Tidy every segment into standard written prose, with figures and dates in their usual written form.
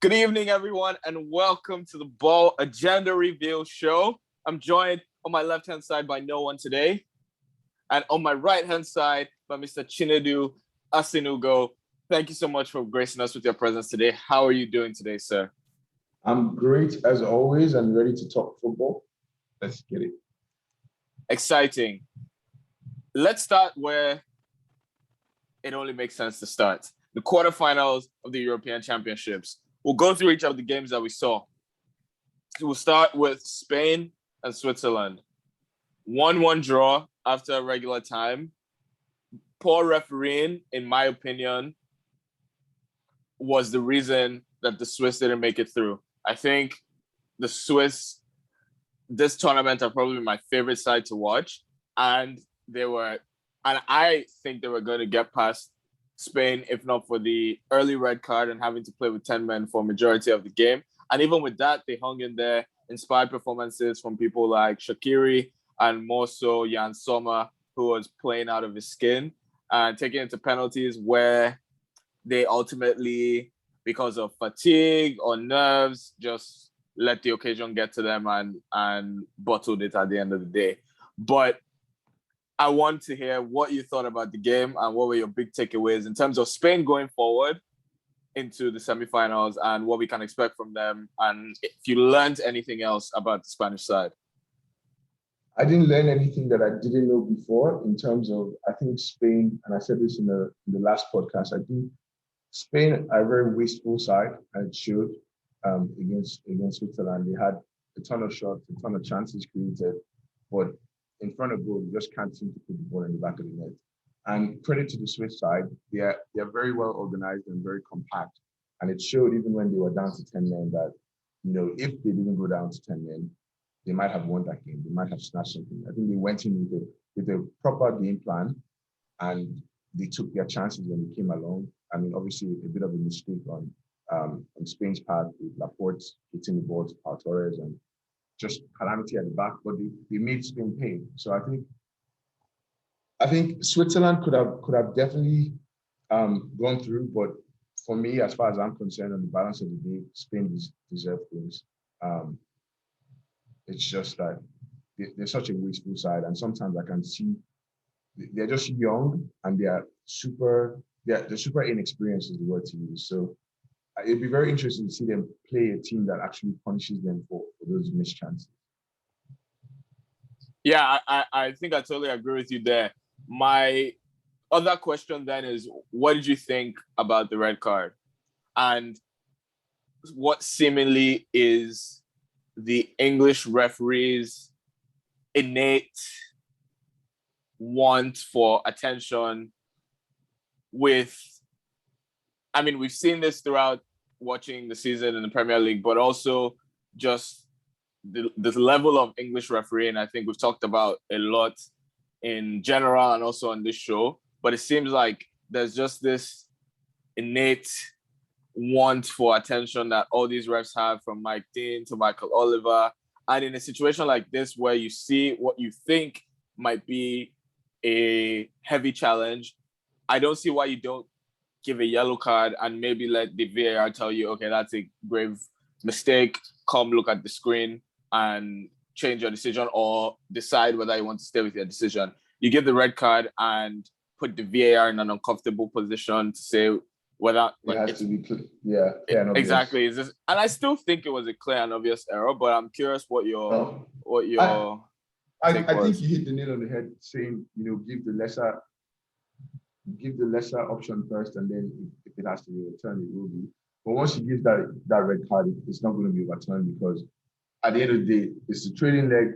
Good evening, everyone, and welcome to the Ball Agenda Reveal Show. I'm joined on my left-hand side by no one today, and on my right-hand side by Mr. Chinedu Asinugo. Thank you so much for gracing us with your presence today. How are you doing today, sir? I'm great as always and ready to talk football. Let's get it. Exciting. Let's start where it only makes sense to start. The quarterfinals of the European Championships. We'll go through each of the games that we saw. We'll start with Spain and Switzerland. 1-1 draw after regular time. Poor refereeing, in my opinion, was the reason that the Swiss didn't make it through. I think the Swiss, this tournament, are probably my favorite side to watch. And I think they were going to get past Spain, if not for the early red card and having to play with 10 men for a majority of the game. And even with that, they hung in there, inspired performances from people like Shaqiri and more so Jan Sommer, who was playing out of his skin and taking it to penalties where they ultimately, because of fatigue or nerves, just let the occasion get to them and bottled it at the end of the day. But I want to hear what you thought about the game and what were your big takeaways in terms of Spain going forward into the semifinals and what we can expect from them, and if you learned anything else about the Spanish side. I didn't learn anything that I didn't know before in terms of, I think Spain, and I said this in the last podcast, I think Spain are a very wasteful side, and it showed against Switzerland. They had a ton of shots, a ton of chances created, but in front of goal, you just can't seem to put the ball in the back of the net. And credit to the Swiss side, they're very well organized and very compact. And it showed even when they were down to 10 men that, if they didn't go down to 10 men, they might have won that game. They might have snatched something. I think they went in with a proper game plan and they took their chances when they came along. I mean, obviously a bit of a mistake on Spain's part with Laporte hitting the ball to Pau Torres and just calamity at the back, but they made Spain pay. So I think Switzerland could have definitely gone through, but for me, as far as I'm concerned, on the balance of the day, Spain deserved things. It's just that they're such a wasteful side, and sometimes I can see they're just young and they're super inexperienced is the word to use. So it'd be very interesting to see them play a team that actually punishes them for those missed chances. Yeah, I think I totally agree with you there. My other question then is, what did you think about the red card? And what seemingly is the English referees' innate want for attention we've seen this throughout watching the season in the Premier League, but also just the level of English refereeing, I think we've talked about a lot in general and also on this show. But it seems like there's just this innate want for attention that all these refs have, from Mike Dean to Michael Oliver. And in a situation like this, where you see what you think might be a heavy challenge, I don't see why you don't give a yellow card and maybe let the VAR tell you, okay, that's a grave mistake. Come look at the screen and change your decision, or decide whether you want to stay with your decision. You give the red card and put the VAR in an uncomfortable position to say whether it has to be clear. Yeah, clear and exactly. And I still think it was a clear and obvious error, but I'm curious what your I think you hit the nail on the head, saying give the lesser option first, and then if it has to be overturned, it will be. But once you give that red card, it's not going to be overturned, because at the end of the day, it's a trailing leg,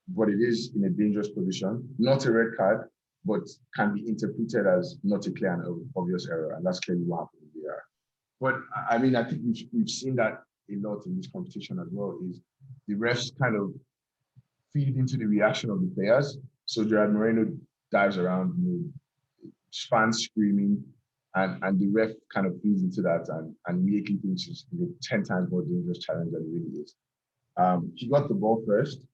but it is in a dangerous position. Not a red card, but can be interpreted as not a clear and obvious error, and that's clearly what happened there. But I mean, I think we've seen that a lot in this competition as well. Is the refs kind of feed into the reaction of the players. So Gerard Moreno dives around, fans screaming, and the ref kind of feeds into that and immediately thinks it's 10 times more dangerous challenge than it really is. He got the ball first,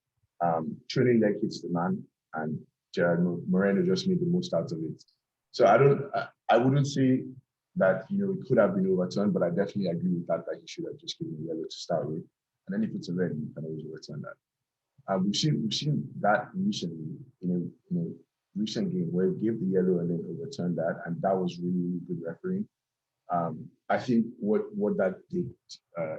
trailing leg hits the man, and Gerard Moreno just made the most out of it. So I wouldn't say that, it could have been overturned, but I definitely agree with that he should have just given a yellow to start with. And then if it's a red, you can always overturn that. We've seen that recently in a recent game where he gave the yellow and then overturned that, and that was really, really good refereeing. I think what that did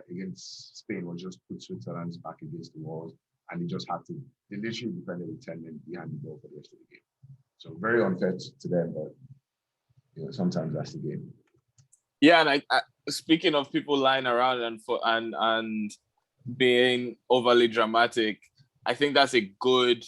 against Spain was just put Switzerland's back against the walls, and they literally defended with 10 men behind the ball for the rest of the game. So very unfair to them, but sometimes that's the game. Yeah, and I speaking of people lying around and being overly dramatic, I think that's a good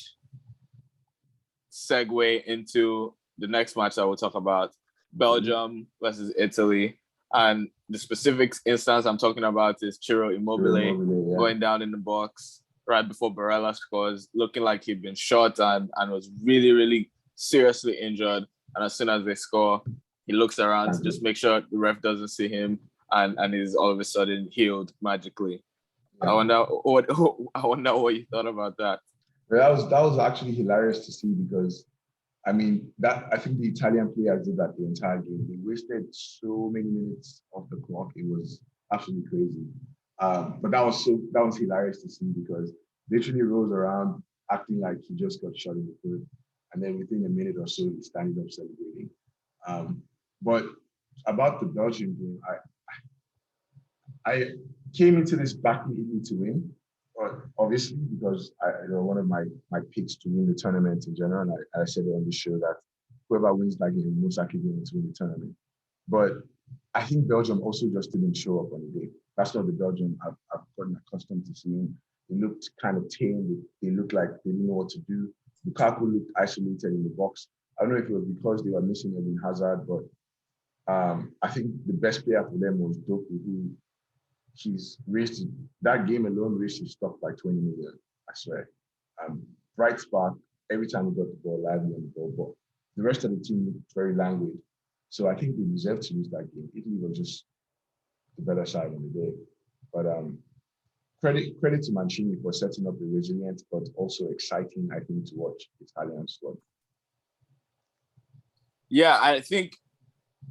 segue into the next match that we'll talk about. Belgium versus Italy. And the specific instance I'm talking about is Ciro Immobile going down in the box right before Barella scores, looking like he'd been shot and was really, really seriously injured. And as soon as they score, he looks around to just make sure the ref doesn't see him and is all of a sudden healed magically. Yeah. I wonder what you thought about that. That was actually hilarious to see because I think the Italian players did that the entire game. They wasted so many minutes of the clock. It was absolutely crazy. But that was hilarious to see because literally rolls around acting like he just got shot in the foot, and then within a minute or so he's standing up celebrating. But about the Belgian game, I came into this backing Italy to win. Obviously, because one of my picks to win the tournament in general, and I said it on the show that whoever wins that game most likely going to win the tournament. But I think Belgium also just didn't show up on the day. That's not the Belgium I've gotten accustomed to seeing. They looked kind of tame. They looked like they didn't know what to do. Lukaku looked isolated in the box. I don't know if it was because they were missing Eden Hazard, but I think the best player for them was Doku, who that game alone raised his stock by 20 million, I swear. Bright spark every time he got the ball, lively on the ball, but the rest of the team looked very languid. So I think they deserved to lose that game. Italy was just the better side on the day. But credit to Mancini for setting up the resilient but also exciting, I think, to watch Italian squad. Yeah, I think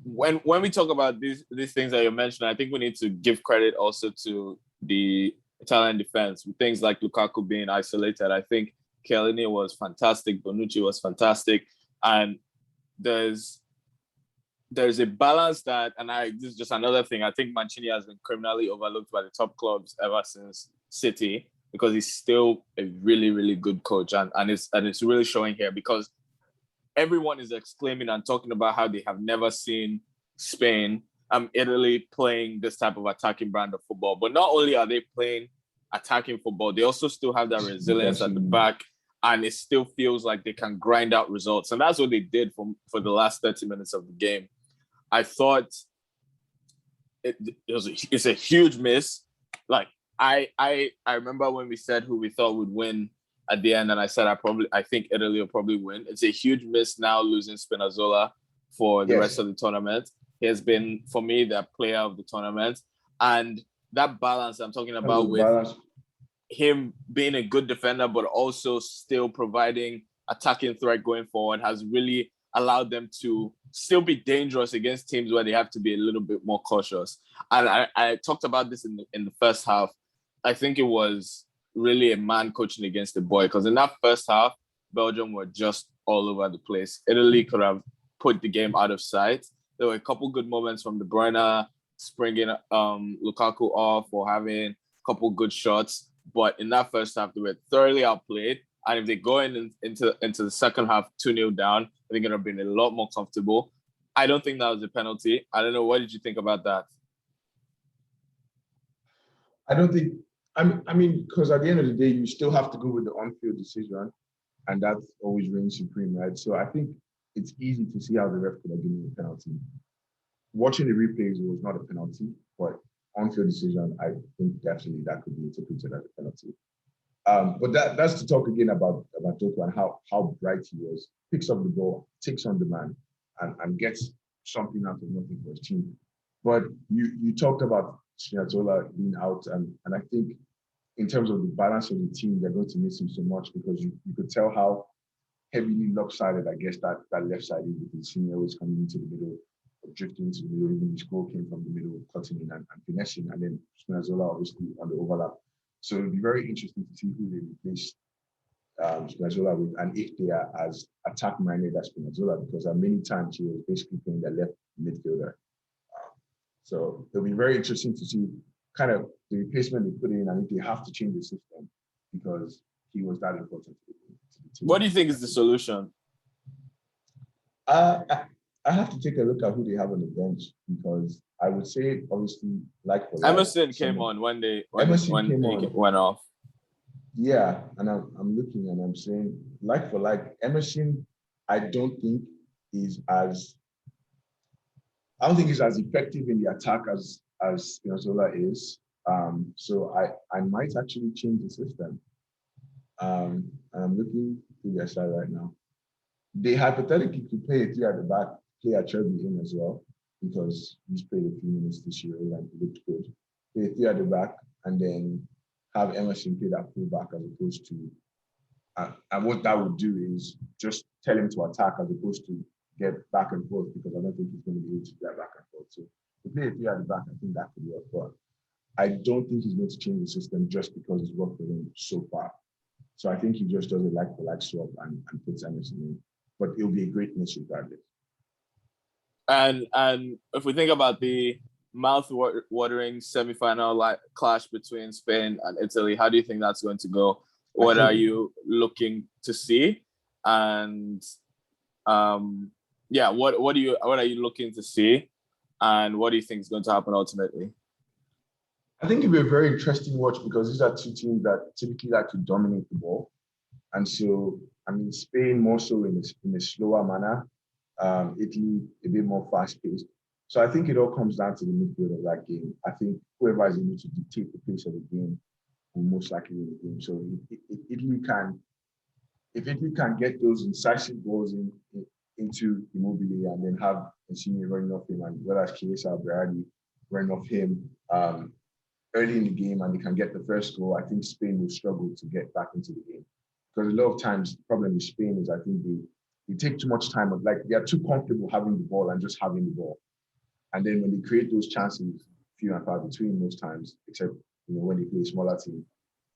when we talk about these things that you mentioned, I think we need to give credit also to the Italian defense with things like Lukaku being isolated. I think Chiellini was fantastic, Bonucci was fantastic, and there's a balance that, and this is just another thing. I think Mancini has been criminally overlooked by the top clubs ever since City because he's still a really, really good coach, and it's really showing here because everyone is exclaiming and talking about how they have never seen Spain, Italy playing this type of attacking brand of football. But not only are they playing attacking football, they also still have that resilience at the back, and it still feels like they can grind out results. And that's what they did for the last 30 minutes of the game. I thought it's a huge miss. Like I remember when we said who we thought would win at the end, and I said I think Italy will probably win. It's a huge miss now losing Spinazzola for the rest of the tournament. He has been, for me, the player of the tournament. And that balance I'm talking about with him being a good defender, but also still providing attacking threat going forward has really allowed them to still be dangerous against teams where they have to be a little bit more cautious. And I talked about this in the first half. I think it was really a man coaching against the boy, because in that first half, Belgium were just all over the place. Italy could have put the game out of sight. There were a couple good moments from De Bruyne springing Lukaku off or having a couple good shots. But in that first half, they were thoroughly outplayed. And if they go into the second half 2-0 down, I think it would have been a lot more comfortable. I don't think that was a penalty. I don't know. What did you think about that? I don't think, because at the end of the day, you still have to go with the on-field decision, and that always reigns supreme, right? So I think it's easy to see how the ref could have given a penalty. Watching the replays, it was not a penalty, but on-field decision, I think definitely that could be interpreted as a penalty. But that's to talk again about Doku and how bright he was. Picks up the ball, takes on the man, and gets something out of nothing for his team. But you talked about Spinazzola being out, and I think in terms of the balance of the team, they're going to miss him so much because you could tell how heavily lopsided, I guess, that left side is with Insigne always coming into the middle. drifting into the middle. Even his goal came from the middle, cutting in and finessing, and then Spinazzola obviously on the overlap. So it'll be very interesting to see who they replace Spinazzola with, and if they are as attack-minded as Spinazzola, because at many times he was basically playing the left midfielder. So it'll be very interesting to see kind of the replacement they put in, and if they have to change the system, because he was that important to the team. What do you think is the solution? I have to take a look at who they have on the bench, because I would say obviously like for Emerson came on when he went off. Yeah, and I'm looking and I'm saying like for like Emerson, I don't think he's as effective in the attack as Spinazzola is. So I might actually change the system. And I'm looking through their side right now. They hypothetically could play a three at the back, play a Cherby in as well, because he's played a few minutes this year and he looked good. Play a three at the back and then have Emerson play that fullback as opposed to, and what that would do is just tell him to attack as opposed to get back and forth, because I don't think he's going to be able to get back and forth. So to play a three at the back, I think that could work. But I don't think he's going to change the system just because it's worked for him so far. So I think he just does a like-for-like swap and puts Emerson in. But it'll be a great miss regardless. And if we think about the mouth-watering semi-final clash between Spain and Italy, how do you think that's going to go? What are you looking to see? And what are you looking to see? And what do you think is going to happen ultimately? I think it'll be a very interesting watch, because these are two teams that typically like to dominate the ball. And so, I mean, Spain more so in a slower manner, Italy a bit more fast-paced. So I think it all comes down to the midfield of that game. I think whoever is able to dictate the pace of the game will most likely win the game. So if Italy can get those incisive balls into Immobile and then have Insigne running off him, and whether it's Chiesa or Berardi running off him early in the game, and they can get the first goal, I think Spain will struggle to get back into the game. Because a lot of times the problem with Spain is I think they take too much time. Like they are too comfortable having the ball and just having the ball. And then when they create those chances, few and far between most times, except when they play a smaller team,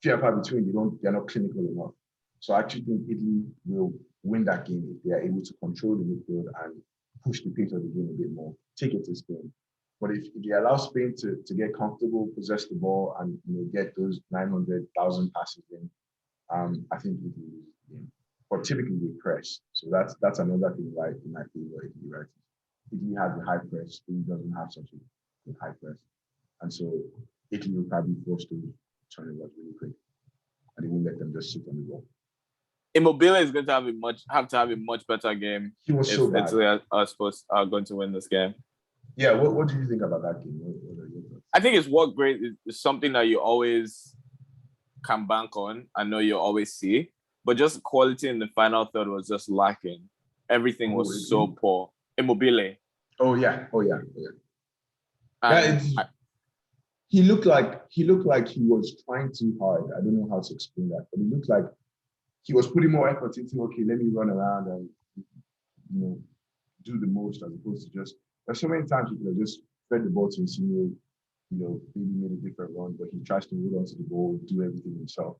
few and far between, they're not clinical enough. So I actually think Italy will win that game if they are able to control the midfield and push the pace of the game a bit more, take it to Spain. But if they allow Spain to get comfortable, possess the ball, and get those 900,000 passes in, I think Italy loses the game. But typically they press, so that's another thing right in my favor. Italy, right? Italy has a high press. Spain doesn't have such a high press, and so Italy will probably be forced to turn it really quick, and they won't let them just sit on the ball. Immobile is going to have a much better game. He was so bad. Italy are going to win this game. Yeah, what do you think about that game? I think it's worked great. It's something that you always can bank on. I know you always see, but just quality in the final third was just lacking. Everything was so poor. Immobile. Oh yeah. He looked like he was trying too hard. I don't know how to explain that, but he looked like he was putting more effort into, okay, let me run around and do the most, as opposed to just. There's so many times people have just fed the ball to Insigne, maybe made a different run, but he tries to hold onto the ball, do everything himself.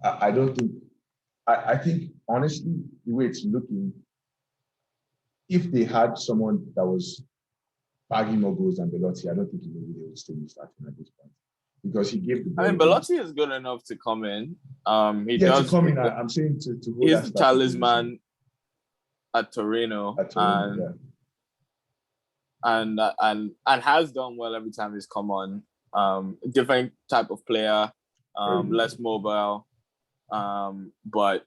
I think honestly, the way it's looking, if they had someone that was bagging more goals than Belotti, I don't think he would still be starting at this point, because he gave the ball. I mean, Belotti is good enough to come in. To come in. I'm saying to hold. He's the talisman at Torino, and has done well every time he's come on. Different type of player, less mobile, but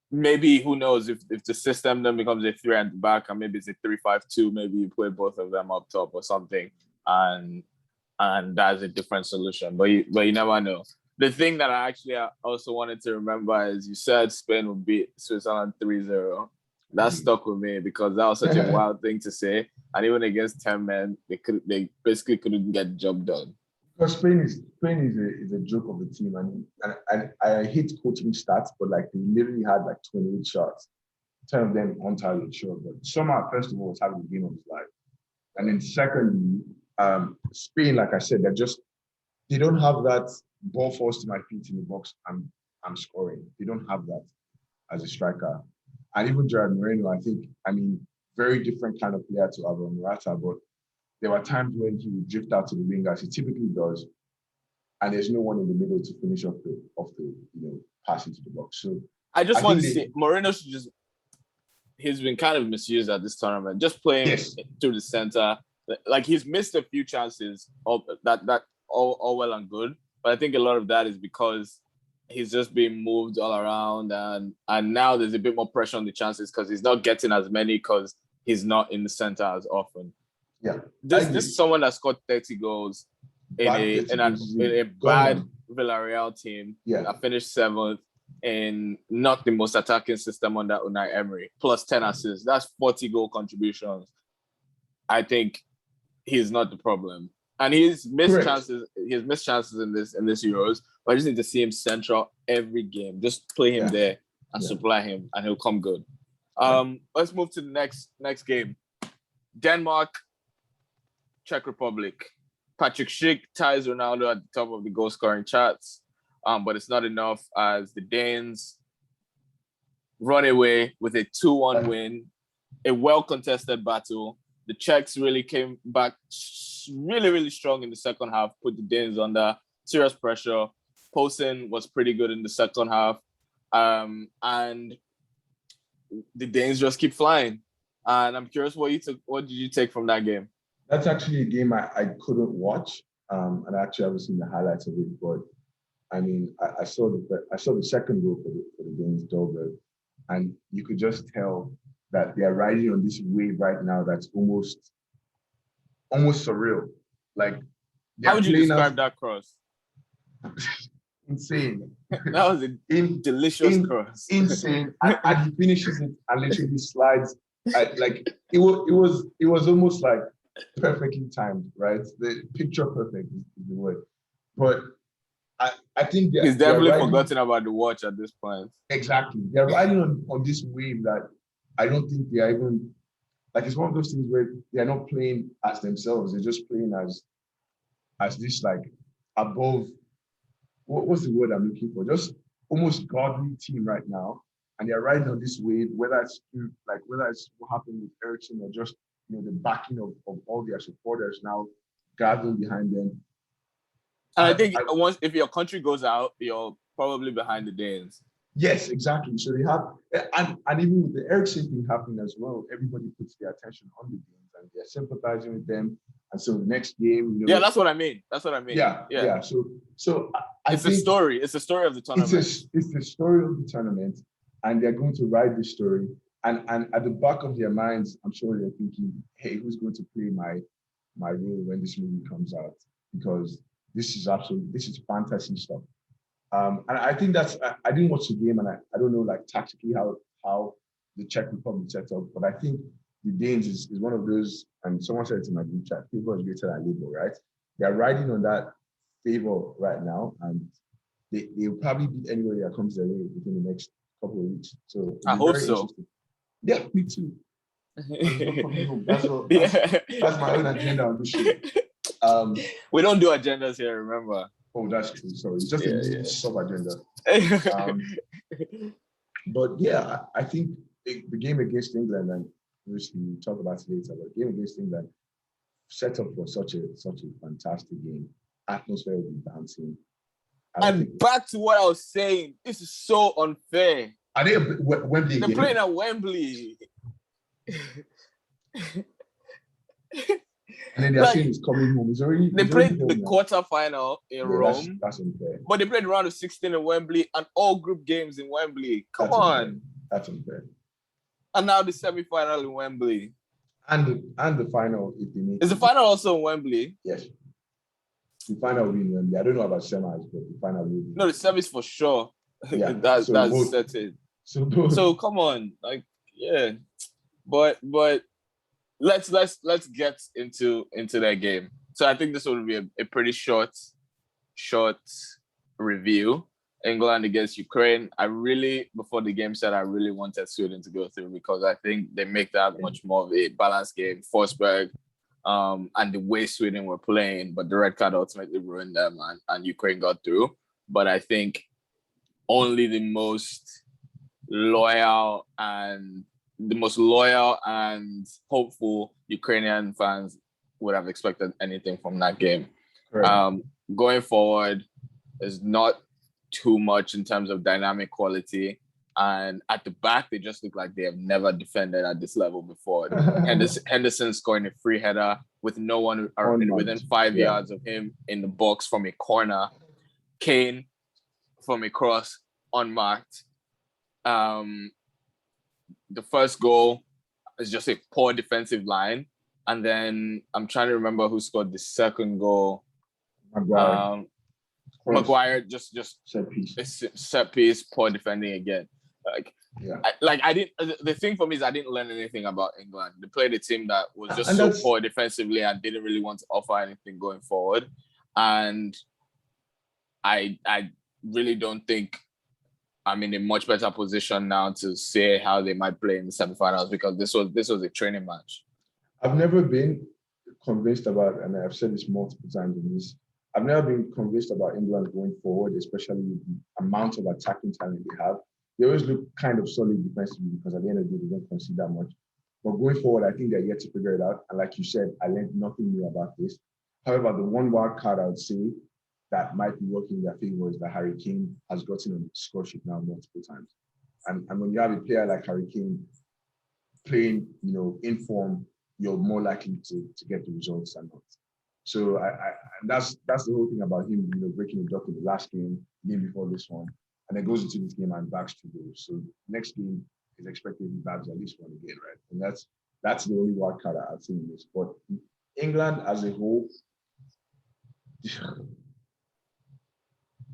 maybe who knows if the system then becomes a 3 at the back, and maybe it's a 3-5-2, maybe you play both of them up top or something, and that's a different solution. But you never know. The thing that I actually also wanted to remember is you said Spain would beat Switzerland 3-0. That stuck with me because that was such a wild thing to say. And even against 10 men, they basically couldn't get the job done. Because Spain is a joke of the team, and I hate quoting stats, but like they literally had like 28 shots, 10 of them untitled, sure. But somehow, first of all, was having the game of his life. And then secondly, Spain, like I said, they don't have that ball force to my feet in the box. I'm scoring. They don't have that as a striker. And even Gerard Moreno, very different kind of player to Alvaro Morata, but there were times when he would drift out to the wing as he typically does, and there's no one in the middle to finish off the pass into the box. So I just want to say Moreno should just. He's been kind of misused at this tournament, just playing through the center. Like he's missed a few chances. That all well and good, but I think a lot of that is because he's just being moved all around, and now there's a bit more pressure on the chances because he's not getting as many because he's not in the center as often. Yeah, this is someone that scored 30 goals in a bad Villarreal team that finished 7th in not the most attacking system under Unai Emery, plus 10 assists. That's 40 goal contributions. I think he's not the problem. And he's missed chances. He's missed chances in this Euros, but I just need to see him central every game. Just play him there and supply him, and he'll come good. Let's move to the next game. Denmark, Czech Republic. Patrick Schick ties Ronaldo at the top of the goal scoring charts, but it's not enough as the Danes run away with a 2-1 win. A well-contested battle. The Czechs really came back really, really strong in the second half, put the Danes under serious pressure. Poulsen was pretty good in the second half. And the Danes just keep flying. And I'm curious what did you take from that game? That's actually a game I couldn't watch. And I actually haven't seen the highlights of it, but I saw the second goal for the Danes, Dolberg, and you could just tell that they are riding on this wave right now that's almost surreal. Like, how would you describe that cross? Insane. That was a delicious cross. Insane. And he finishes it and literally slides. It was almost like perfectly timed, right? The picture perfect is the word. But I think he's definitely forgotten about the watch at this point. Exactly. They're riding on this wave that I don't think they are even, like, it's one of those things where they're not playing as themselves. They're just playing as this, like, above, what's the word I'm looking for? Just almost godly team right now. And they're riding on this wave, whether it's what happened with Eriksen or just, the backing of all their supporters now gathering behind them. And I think if your country goes out, you're probably behind the Danes. Yes, exactly. So they have, and even with the Eriksen thing happening as well, everybody puts their attention on the Danes and they're sympathizing with them. And so the next game, that's what I mean. Yeah. So I it's think a story. It's the story of the tournament. It's the story of the tournament, and they're going to ride this story. And at the back of their minds, I'm sure they're thinking, hey, who's going to play my role when this movie comes out? Because this is fantasy stuff. And I think I didn't watch the game, and I don't know, like, tactically how the Czech Republic set up, but I think the Danes is one of those, and someone said it in my group chat, favor is greater than labor, right? They're riding on that favor right now, and they'll probably beat anybody that comes their way within the next couple of weeks. So I hope so. Yeah, me too. That's my own agenda on this show. We don't do agendas here, remember? Oh, that's true. Sorry, it's just a sub-agenda. But yeah, I think the game against England, and we'll talk about it later, but the game against England set up for such a fantastic game. Atmosphere will be bouncing. And back to what I was saying, this is so unfair. Are they Wembley? They're playing at Wembley. And then they're saying it's coming home. They played the quarterfinal in Rome. That's unfair. But they played round of 16 in Wembley and all group games in Wembley. Come on. That's unfair. And now the semi-final in Wembley. And the final, if they make it. Is the final also in Wembley? Yes. The final will be in Wembley. I don't know about semis, but the final will be. No, the semis for sure. Yeah. that's certain. So come on. Like, yeah. But let's get into that game. So I think this will be a pretty short review. England against Ukraine. Before the game started, I really wanted Sweden to go through because I think they make that much more of a balanced game. Forsberg, and the way Sweden were playing, but the red card ultimately ruined them, and Ukraine got through. But I think only the most loyal and hopeful Ukrainian fans would have expected anything from that game. Right. Going forward, there's not too much in terms of dynamic quality. And at the back, they just look like they have never defended at this level before. Henderson scoring a free header with no one within 5 yards of him in the box from a corner. Kane from a cross, unmarked. The first goal is just a poor defensive line. And then I'm trying to remember who scored the second goal. Maguire just set piece, poor defending again. The thing for me is I didn't learn anything about England. They played a team that was just poor defensively and didn't really want to offer anything going forward. And I really don't think I'm in a much better position now to say how they might play in the semifinals because this was a training match. I've never been convinced about, and I've said this multiple times in this, I've never been convinced about England going forward, especially with the amount of attacking talent they have. They always look kind of solid defensively because at the end of the day, they don't concede that much. But going forward, I think they're yet to figure it out. And like you said, I learned nothing new about this. However, the one wild card I would say that might be working in their favor is that Harry Kane has gotten on the score sheet now multiple times. And when you have a player like Harry Kane playing, in form, you're more likely to get the results than not. So and that's the whole thing about him, breaking the duck in the last game before this one, and then goes into this game and bags 2 goals. So next game is expected he bags at least one again, right? And that's the only wild card I've seen in this. But England as a whole,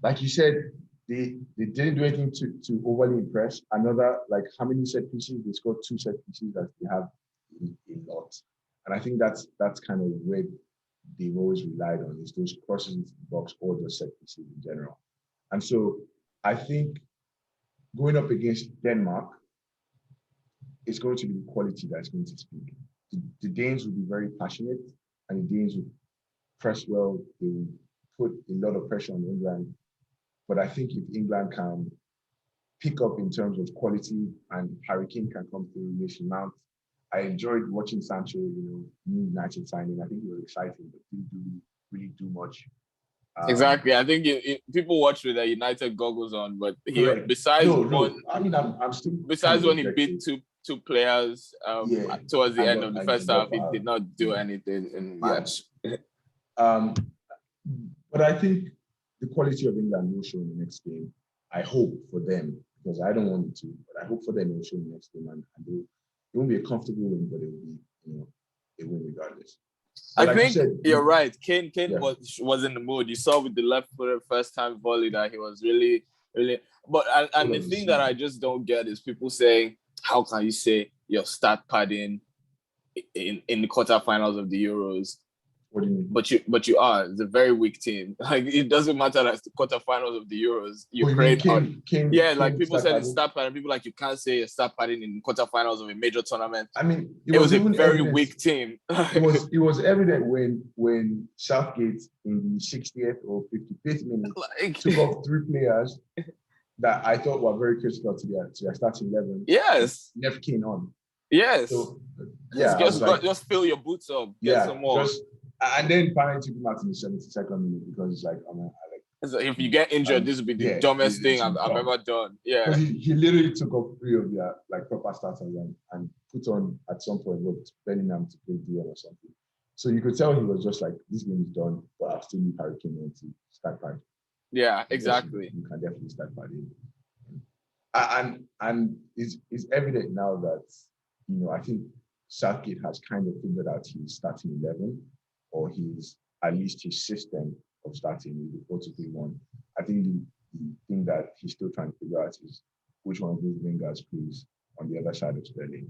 like you said, they didn't do anything to overly impress. Another, like how many set pieces? They scored 2 set pieces that they have a lot. And I think that's kind of where they've always relied on is those crosses into the box or those set pieces in general. And so I think going up against Denmark, it's going to be the quality that's going to speak. The Danes will be very passionate and the Danes will press well. They will put a lot of pressure on England. But I think if England can pick up in terms of quality and Harry Kane can come through Mason Mount, I enjoyed watching Sancho, new United signing. I think it was exciting, but didn't really do much. Exactly. I think people watch with their United goggles on, but besides when he beat two players towards the end of the first half, he did not do anything in the match. But I think the quality of England will show in the next game. I hope for them, because I don't want it to, but I hope for them it will show in the next game, and it won't be a comfortable win, but it will be, a win regardless. So I think you're right. Kane was in the mood. You saw with the left-footed first-time volley that he was really, really. But and the thing that I just don't get is people saying, "How can you say you're start padding in the quarterfinals of the Euros?" What do you mean? But you are. It's a very weak team. Like it doesn't matter that it's the quarterfinals of the Euros. Ukraine, people said it's start padding. People you can't say it's start padding in quarterfinals of a major tournament. I mean, it was a very weak team. it was evident when Southgate in the 60th or 55th minute took off 3 players that I thought were very critical to their starting 11. Yes, left Kane on. Yes. So, just fill your boots up. Get some more. And then finally took him out in the 72nd minute because it's like, if you get injured, this would be the dumbest thing I've ever done. Yeah. Because he literally took off 3 of their proper starters and put on at some point Bellingham to play DM or something. So you could tell he was just like, this game is done, but I'll still need Harry Kane to start fighting. Yeah, exactly. You can definitely start fighting. And it's evident now that, I think Southgate has kind of figured out his starting 11 or at least his system of starting with the 4-2-3-1. I think the thing that he's still trying to figure out is which one of those wingers plays on the other side of Sterling.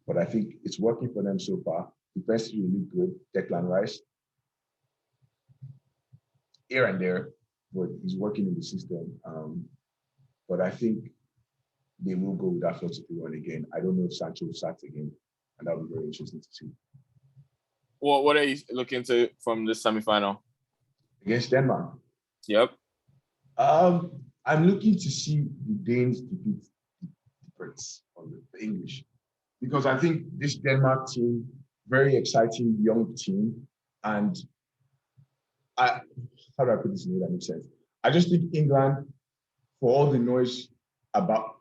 But I think it's working for them so far. Defensively really good. Declan Rice, here and there, but he's working in the system. But I think they will go with that 4-2-3-1 again. I don't know if Sancho starts again, and that'll be very interesting to see. What are you looking to from this semifinal? Against Denmark? Yep. I'm looking to see the Danes defeat the Brits on the English, because I think this Denmark team, very exciting young team, and how do I put this in a way that makes sense? I just think England, for all the noise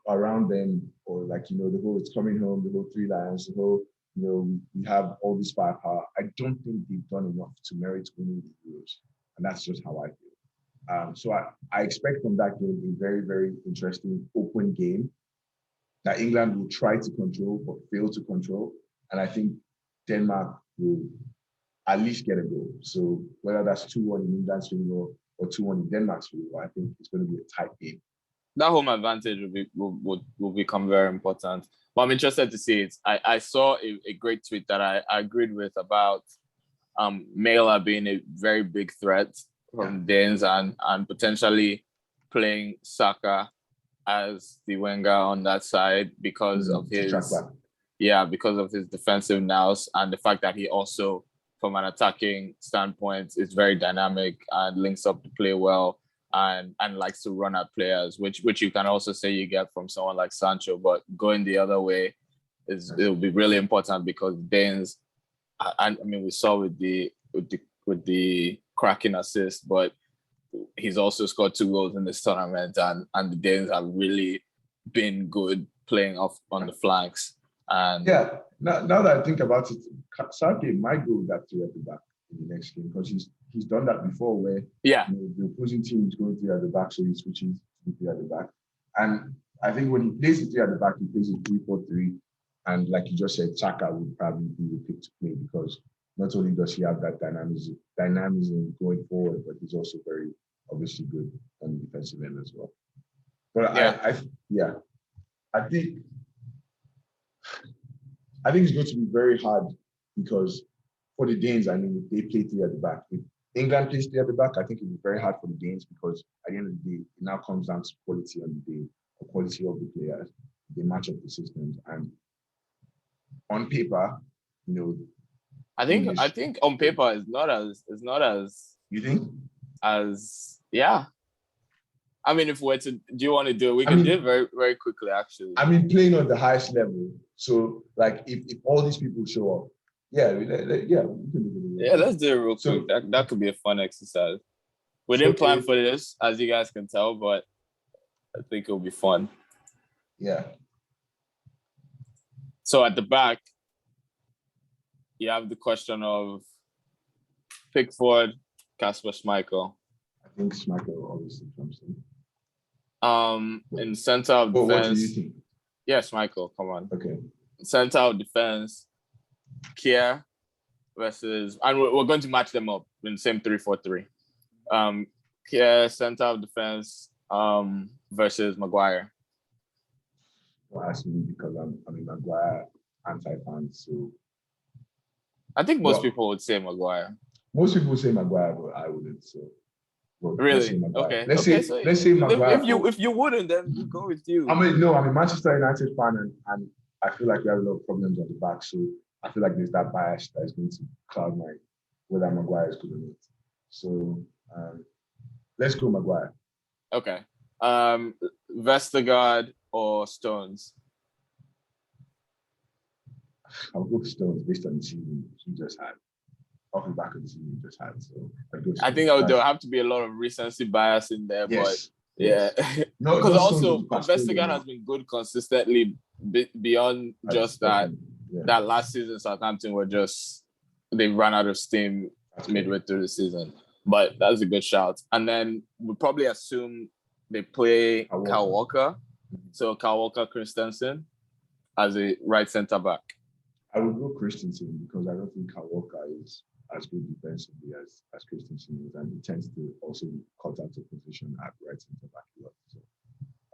around them, or like, the whole it's coming home, the whole Three Lions, the whole, we have all this firepower. I don't think they've done enough to merit winning the Euros. And that's just how I feel. So I expect from that game a very, very interesting open game that England will try to control but fail to control. And I think Denmark will at least get a goal. So whether that's 2-1 in England's favor or 2-1 in Denmark's favor, I think it's going to be a tight game. That home advantage will become very important. But I'm interested to see it. I saw a great tweet that I agreed with about Mela being a very big threat from Danes and potentially playing Saka as the winger on that side because of his defensive nous and the fact that he also, from an attacking standpoint, is very dynamic and links up the play well and likes to run at players, which you can also say you get from someone like Sancho. But going the other way it'll be really important because Danes, I mean, we saw with the cracking assist, but he's also scored 2 goals in this tournament, and the Danes have really been good playing off on the flanks. And now that I think about it, Sake might go with that 3 at the back in the next game because he's done that before where the opposing team is going 3 at the back, so he switches to 3 at the back. And I think when he plays the 3 at the back, he plays a 3-4-3. And like you just said, Saka would probably be the pick to play because not only does he have that dynamism going forward, but he's also very obviously good on the defensive end as well. But I think it's going to be very hard because for the Danes, I mean, if they play 3 at the back, if England plays 3 at the back, I think it'll be very hard for the Danes because at the end of the day, it now comes down to quality on the day, or quality of the players. They match up the systems, and on paper, I think on paper it's not as you think I mean, if we're to, do you want to do it? We can do it very, very quickly, actually. I mean, playing on the highest level. So, like, if all these people show up, we can do it. Yeah, let's do it real quick. That could be a fun exercise. We didn't plan for this, as you guys can tell, but I think it'll be fun. Yeah. So at the back, you have the question of Pickford, Kasper Schmeichel. I think Schmeichel obviously comes in. In center of defense. What do you think? Yeah, Schmeichel, come on. Okay. Center of defense, Kier versus, and we're going to match them up in the same 3-4-3. Kier, center of defense, versus Maguire. Well, ask me because I'm a Maguire anti-fan, so. I think most people would say Maguire. Most people would say Maguire, but I wouldn't. So. Really? Okay. Let's say Maguire. If you wouldn't, then we'll go with you. I'm a Manchester United fan, and I feel like we have a lot of problems at the back. So I feel like there's that bias that is going to cloud my whether Maguire is good or not. So let's go Maguire. Okay. Vestergaard or Stones? I'll go Stones based on the season he just had. Off the back of the season he just had. So I think there'll have to be a lot of recency bias in there, yes. But yeah. No, because also Vestergaard has been good consistently beyond just that. Yeah. That last season Southampton were they ran out of steam midway through the season. But that's a good shout. And then we'll probably assume they play Kyle Walker. So Kyle Walker, Christensen as a right centre back. I would go Christensen because I don't think Kyle Walker is as good defensively as Christensen is, and he tends to also cut out of position at right centre back a lot. So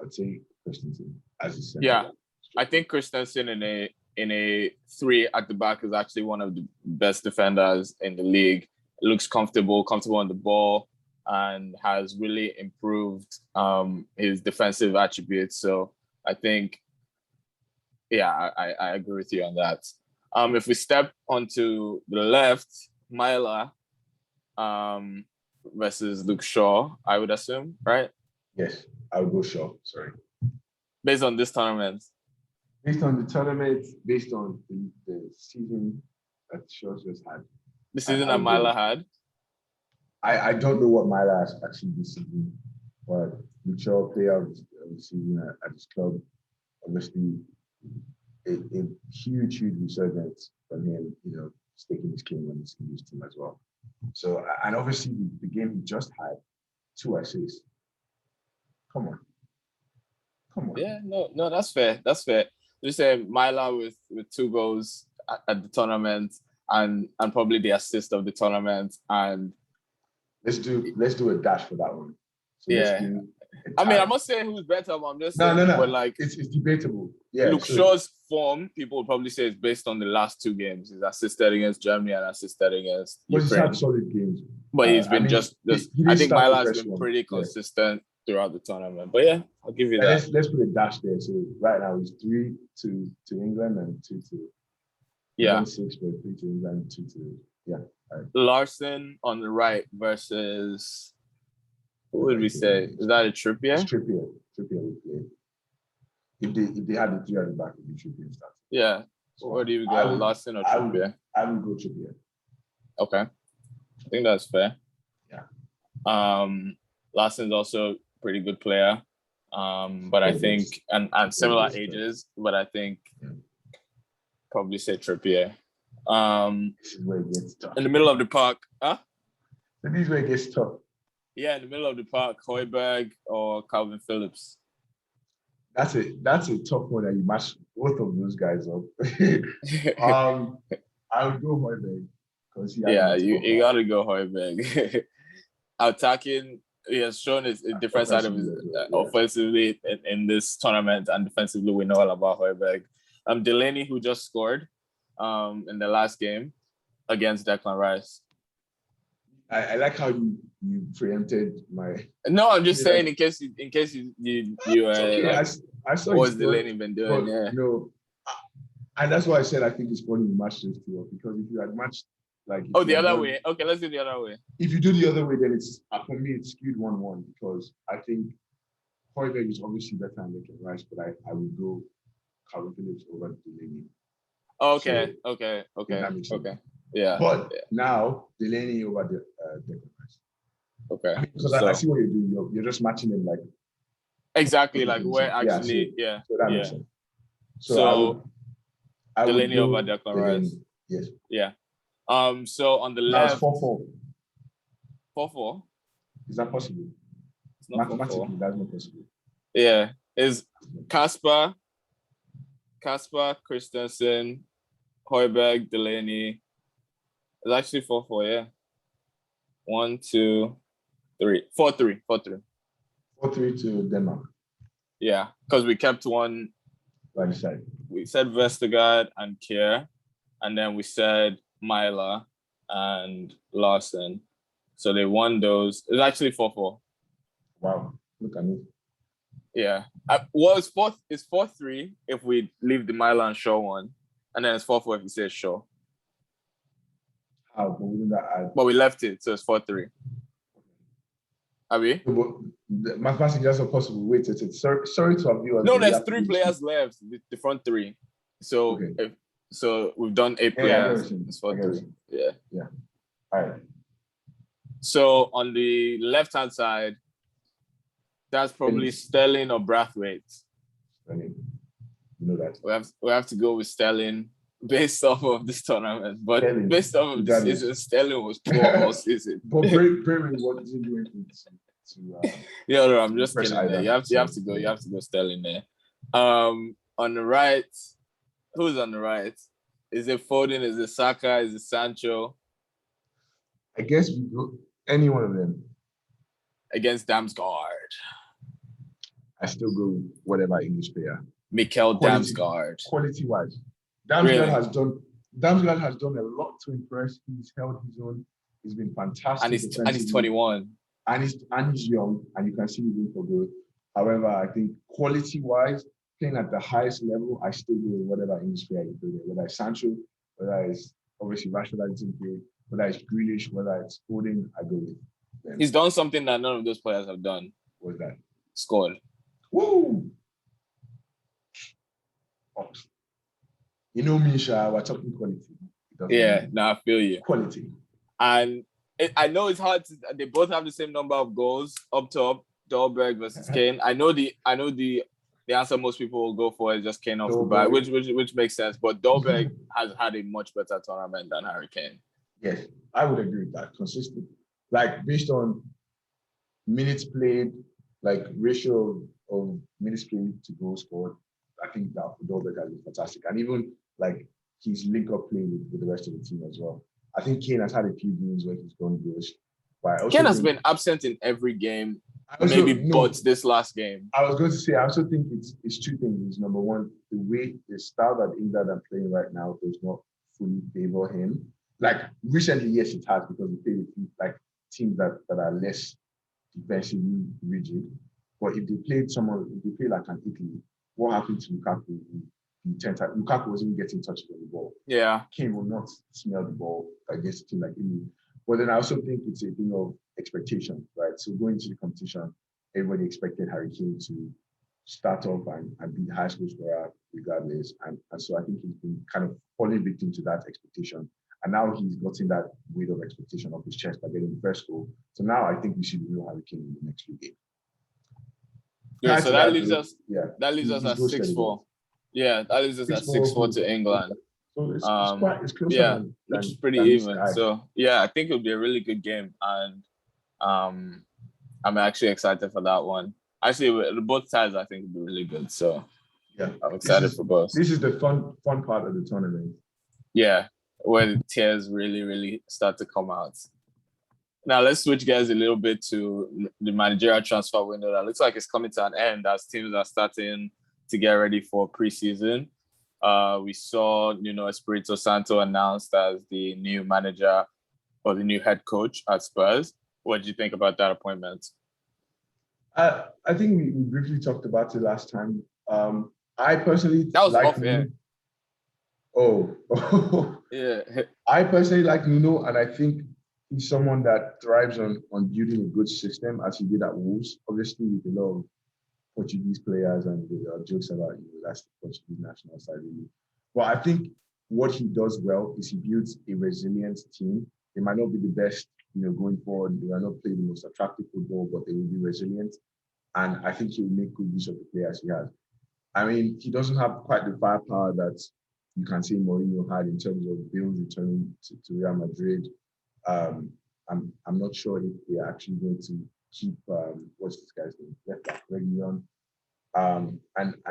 I'd say Christensen as a centre back. I think Christensen in a 3 at the back is actually one of the best defenders in the league. Looks comfortable on the ball, and has really improved his defensive attributes. So I think, yeah, I agree with you on that. If we step onto the left, Myla versus Luke Shaw, I would assume, right? Yes, I would go Shaw. Sorry. Based on this tournament. Based on the tournament, based on the season that Shaw just had. The season that Myla had? I don't know what Myla has actually this season, but Luke Shaw, player of the season at his club, obviously a huge resurgence from him, staking his claim on his team as well. So, and obviously the game he just had, 2 assists. Come on. Yeah, no, that's fair. That's fair. Just say Myla with 2 goals at the tournament and probably the assist of the tournament. And let's do a dash for that one. So yeah. I'm not saying who's better, but I'm just saying no. But it's debatable. Yeah. Luke Shaw's form, people would probably say it's based on the last 2 games. He's assisted against Germany and assisted against Ukraine. He's had solid games. But he's been I think Myla has been pretty consistent throughout the tournament. But yeah, I'll give you that. Let's put a dash there. So right now it's 3 to England and 2 to 6, but 3 to England, 2 to Right. Larson on the right versus who would we say? Is that a Trippier? It's Trippier would play. If they had the 3 at the back, it would be Trippier start. Yeah. So where do you go? Larson or Trippier? I would go Trippier. Okay. I think that's fair. Yeah. Larson's also a pretty good player. But I think and similar ages, but I think probably say Trippier. This is where it gets tough. In the middle of the park, huh? This is where it gets tough. Yeah, in the middle of the park, Højbjerg or Calvin Phillips. That's a tough one that you match both of those guys up. I would go Højbjerg because you gotta go Højbjerg. Attacking, he has shown his different side of his offensively in this tournament, and defensively we know all about Højbjerg. Delaney, who just scored in the last game against Declan Rice. I like how you preempted my. No, I'm just saying in case you I saw what's Delaney been doing? Yeah. No, and that's why I said I think it's funny you matched those 2 up, because if you had matched the other way. Okay, let's do the other way. If you do the other way, then it's for me it's skewed 1-1, because I think Højbjerg is obviously better than Declan Rice, but I would go Calvin Phillips over Delaney. Okay. Yeah. But now Delaney over Declan Rice. Okay. Because I see what you're doing. You're just matching them like. Exactly, like where actually, So that makes sense. So I would Delaney over Declan Rice. Yes. Yeah. So on the left. 4-4. 4-4. Is that possible? It's not mathematically, 4-4. That's not possible. Yeah. Is Kasper, Christensen, Højbjerg, Delaney. It's actually 4-4, yeah. 1, 2, 3. 4-3. 4-3 to Denmark. Yeah, because we kept one. Right side. We said Vestergaard and Kjær, and then we said Myla and Larson. So they won those. It's actually 4-4. Wow, look at me. Yeah. Well, it's 4-3 if we leave the Myla and Shaw one, and then it's 4-4 if you say Shaw. How? But we left it, so it's 4-3. Are we? Mathematically, that's not possible. Wait. Sorry to our viewers. No, there's 3 players left, the front 3. So so we've done 8 players. It's 4-3. Yeah. All right. So on the left-hand side, that's probably Sterling or Brathwaite. Sterling. You know that. We have to go with Sterling based off of this tournament. But Sterling, based off of the season, Sterling was poor all season. But Bremen wasn't doing to no, I'm just kidding. You have to go. You have to go Sterling there. On the right, who's on the right? Is it Foden? Is it Saka? Is it Sancho? I guess we go any one of them. Against Damsgaard. I still go whatever English player. Mikel Damsgaard. Quality-wise. Damsgaard has done a lot to impress. He's held his own. He's been fantastic. And he's 21. and he's young, and you can see the room for growth. However, I think quality-wise, playing at the highest level, I still go with whatever English player you play there, whether it's Sancho, whether it's obviously Rashford that didn't play, whether it's Grealish, whether it's Foden, I go with them. He's done something that none of those players have done. What's that? Scored. Woo! You know, Misha, we're talking quality. Yeah, no, I feel you. Quality. And I know it's hard. They both have the same number of goals up top. Dolberg versus Kane. I know the answer most people will go for is just Kane off the bat, which makes sense. But Dolberg has had a much better tournament than Harry Kane. Yes, I would agree with that. Consistent, like based on minutes played, like ratio of minutes played to goals scored. I think that Dolberg has been fantastic, and even like his link-up play with the rest of the team as well. I think Kane has had a few games where he's gone goals. Kane has been absent in every game, but this last game. I was going to say, I also think it's two things. Number one, the style that England are playing right now does not fully favor him. Like recently, yes, it has, because we play with like teams that are less defensively rigid. But if they play like an Italy, what happened to Lukaku? Lukaku wasn't getting touches on the ball. Yeah. Kane will not smell the ball against a team like Italy. But then I also think it's a thing of expectation, right? So going into the competition, everybody expected Harry Kane to start off and be the highest goal scorer regardless. And so I think he's been kind of falling victim to that expectation. And now he's gotten that weight of expectation off his chest by getting the first goal. So now I think we see the real Harry Kane in the next few games. Yeah, so that leaves us at 6-4. Yeah, that leaves us at 6-4 to England. So it's closer. Yeah, which is pretty even. So yeah, I think it'll be a really good game, and I'm actually excited for that one. Actually, both sides I think will be really good. So yeah, I'm excited for both. This is the fun part of the tournament. Yeah, where the tears really start to come out. Now let's switch gears a little bit to the managerial transfer window. That looks like it's coming to an end as teams are starting to get ready for preseason. We saw Nuno Espirito Santo announced as the new manager or the new head coach at Spurs. What did you think about that appointment? I think we briefly talked about it last time. I personally like Nuno. Yeah. I personally like Nuno, and I think he's someone that thrives on building a good system, as he did at Wolves. Obviously, with a lot of Portuguese players, and there are jokes about that's the Portuguese national side really. But I think what he does well is he builds a resilient team. They might not be the best, going forward. They might not play the most attractive football, but they will be resilient. And I think he will make good use of the players he has. I mean, he doesn't have quite the firepower that you can say Mourinho had in terms of Bale returning to Real Madrid. I'm not sure if they're actually going to keep what's this guy's name? Left back Reguilon. And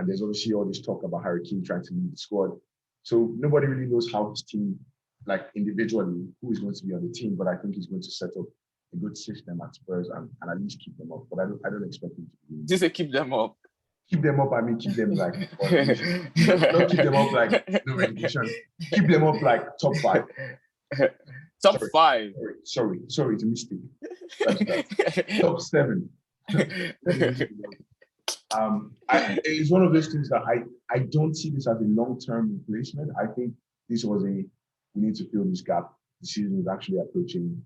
there's obviously all this talk about Harry Kane trying to lead the squad. So nobody really knows how his team, like individually, who is going to be on the team. But I think he's going to set up a good system at Spurs and at least keep them up. But I don't expect him to be. Just say keep them up. Keep them up. I mean, keep them like not keep them up like no relegation. Keep them up like top 5. Top 5. Sorry, it's a mistake. That's top 7. It's one of those things that I don't see this as a long-term replacement. I think this was we need to fill this gap. The season is actually approaching.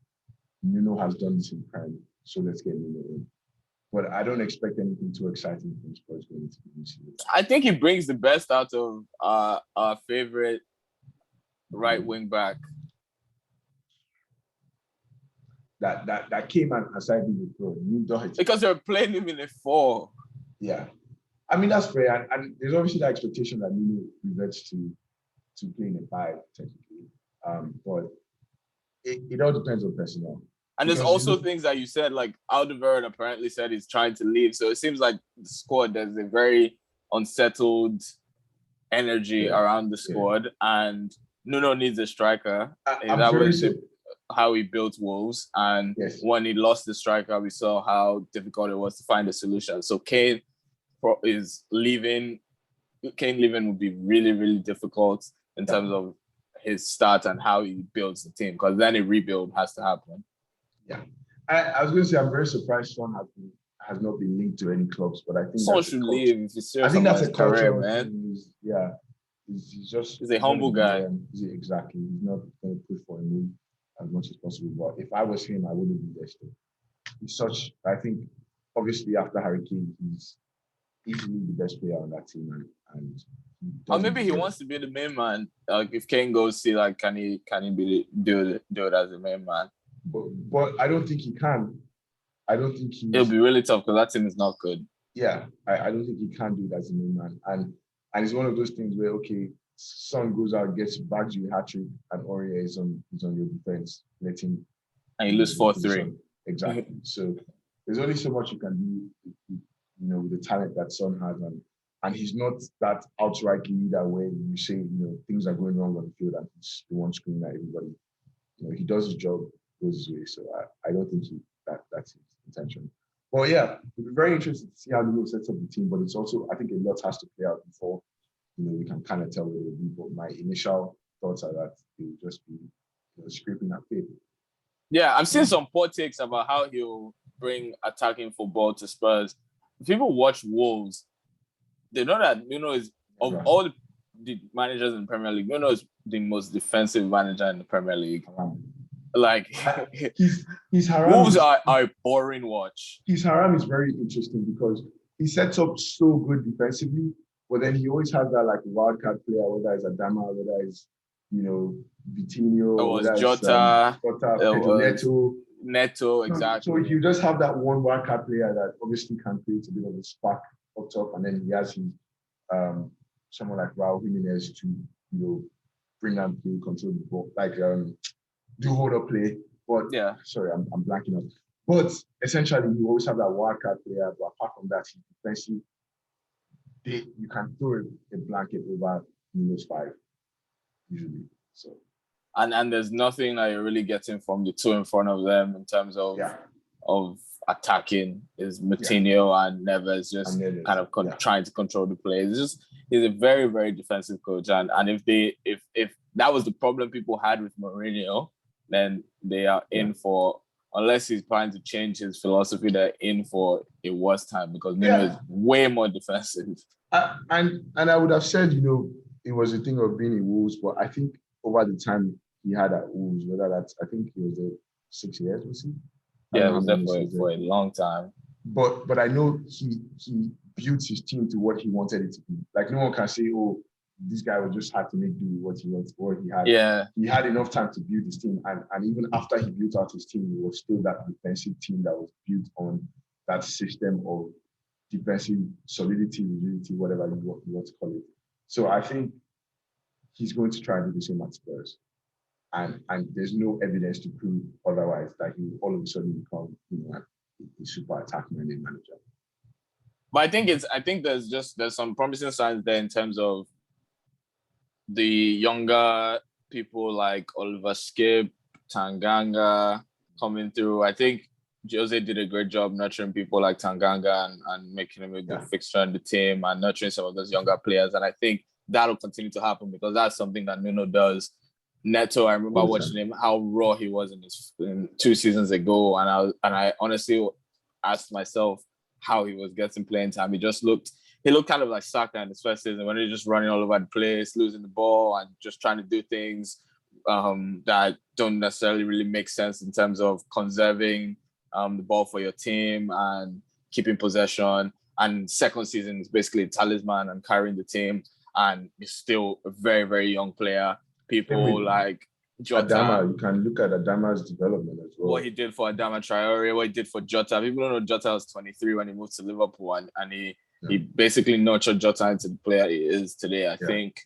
Nuno has done this in Prem, so let's get Nuno in. But I don't expect anything too exciting from Spurs going into the season. I think he brings the best out of our favorite right wing back. That came and aside with because they're playing him in a 4. Yeah, I mean that's fair, and there's obviously the expectation that Nuno reverts to playing a 5 technically, but it all depends on personnel. And there's also things that you said, like Alderweireld apparently said he's trying to leave, so it seems like the squad there's a very unsettled energy around the squad, and Nuno needs a striker. That was how he built Wolves, and when he lost the striker, we saw how difficult it was to find a solution. So Kane is leaving. Kane leaving would be really, really difficult in terms of his start and how he builds the team, because then a rebuild has to happen. Yeah, I was going to say I'm very surprised Son has not been linked to any clubs, but I think Someone that's a should culture. leave if he's I serious think about that's his a career, cultural man. thing. He's just He's a humble guy. Exactly. He's not going to push for a move as much as possible. But if I was him, I wouldn't be there still. He's such. I think obviously after Harry Kane, he's easily the best player on that team, and Or maybe he wants to be the main man. Like if Kane goes, see, like can he do it as the main man? But I don't think he can. I don't think it'll be really tough because that team is not good. Yeah, I don't think he can do it as a main man. And it's one of those things where, okay, Son goes out, bags you a hat-trick, and Aurier is on your defense, letting and you lose 4-3. Exactly. So there's only so much you can do, with the talent that Son has, and he's not that outright leader where you say, things are going wrong on the field and he's the one screaming at everybody. He does his job, goes his way. So I don't think that's his intention. Well, yeah, it'll be very interesting to see how Nuno sets up the team, but it's also, I think a lot has to play out before, we can kind of tell where it'll be. But my initial thoughts are that it will just be scraping that pay. Yeah, I'm seeing some poor takes about how he'll bring attacking football to Spurs. If people watch Wolves, they know that Nuno is, of all the managers in the Premier League, Nuno is the most defensive manager in the Premier League. Like his haram Wolves are a boring watch. His haram is very interesting because he sets up so good defensively, but then he always has that like wildcard player, whether it's Adama, whether it's Vitinho, whether Jota, Neto, exactly. So you just have that one wildcard player that obviously can create a bit of a spark up top, and then he has his someone like Raul Jimenez to bring and play, control the ball, like do hold up play. But yeah, sorry, I'm blanking out. But essentially, you always have that wildcard player. But apart from that, he's defensive. You can throw a blanket over Nuno's 5 usually. So. And there's nothing that you're really getting from the two in front of them in terms of attacking. Is Moutinho and Neves just kind of trying to control the play. He's a very, very defensive coach. And if that was the problem people had with Mourinho, then they are in for, unless he's trying to change his philosophy, they're in for a worse time because Nuno is way more defensive. And I would have said, it was a thing of being in Wolves, but I think over the time he had at Wolves, whether that's, I think he was there 6 years, was he? Yeah, it was there for a long time. But I know he built his team to what he wanted it to be. Like no one can say, oh, this guy would just have to make do what he wants, or he had. Yeah. He had enough time to build his team, and even after he built out his team, it was still that defensive team that was built on that system of defensive solidity, rigidity, whatever you want to call it. So I think he's going to try and do the same at Spurs. And there's no evidence to prove otherwise that he will all of a sudden become, a super attack-minded manager. But I think there's some promising signs there in terms of the younger people like Oliver Skip, Tanganga coming through. I think Jose did a great job nurturing people like Tanganga and making him a good fixture in the team and nurturing some of those younger players. And I think that'll continue to happen because that's something that Nuno does. Neto, I remember watching him, how raw he was in 2 seasons ago. And I honestly asked myself how he was getting playing time. He looked kind of like Saka in his first season when he was just running all over the place, losing the ball and just trying to do things that don't necessarily really make sense in terms of conserving the ball for your team and keeping possession. And second season is basically a talisman and carrying the team. And he's still a very, very young player. People like Jota. Adama, you can look at Adama's development as well. What he did for Adama Traore, what he did for Jota. People don't know Jota was 23 when he moved to Liverpool, and he basically nurtured Jota into the player he is today. I think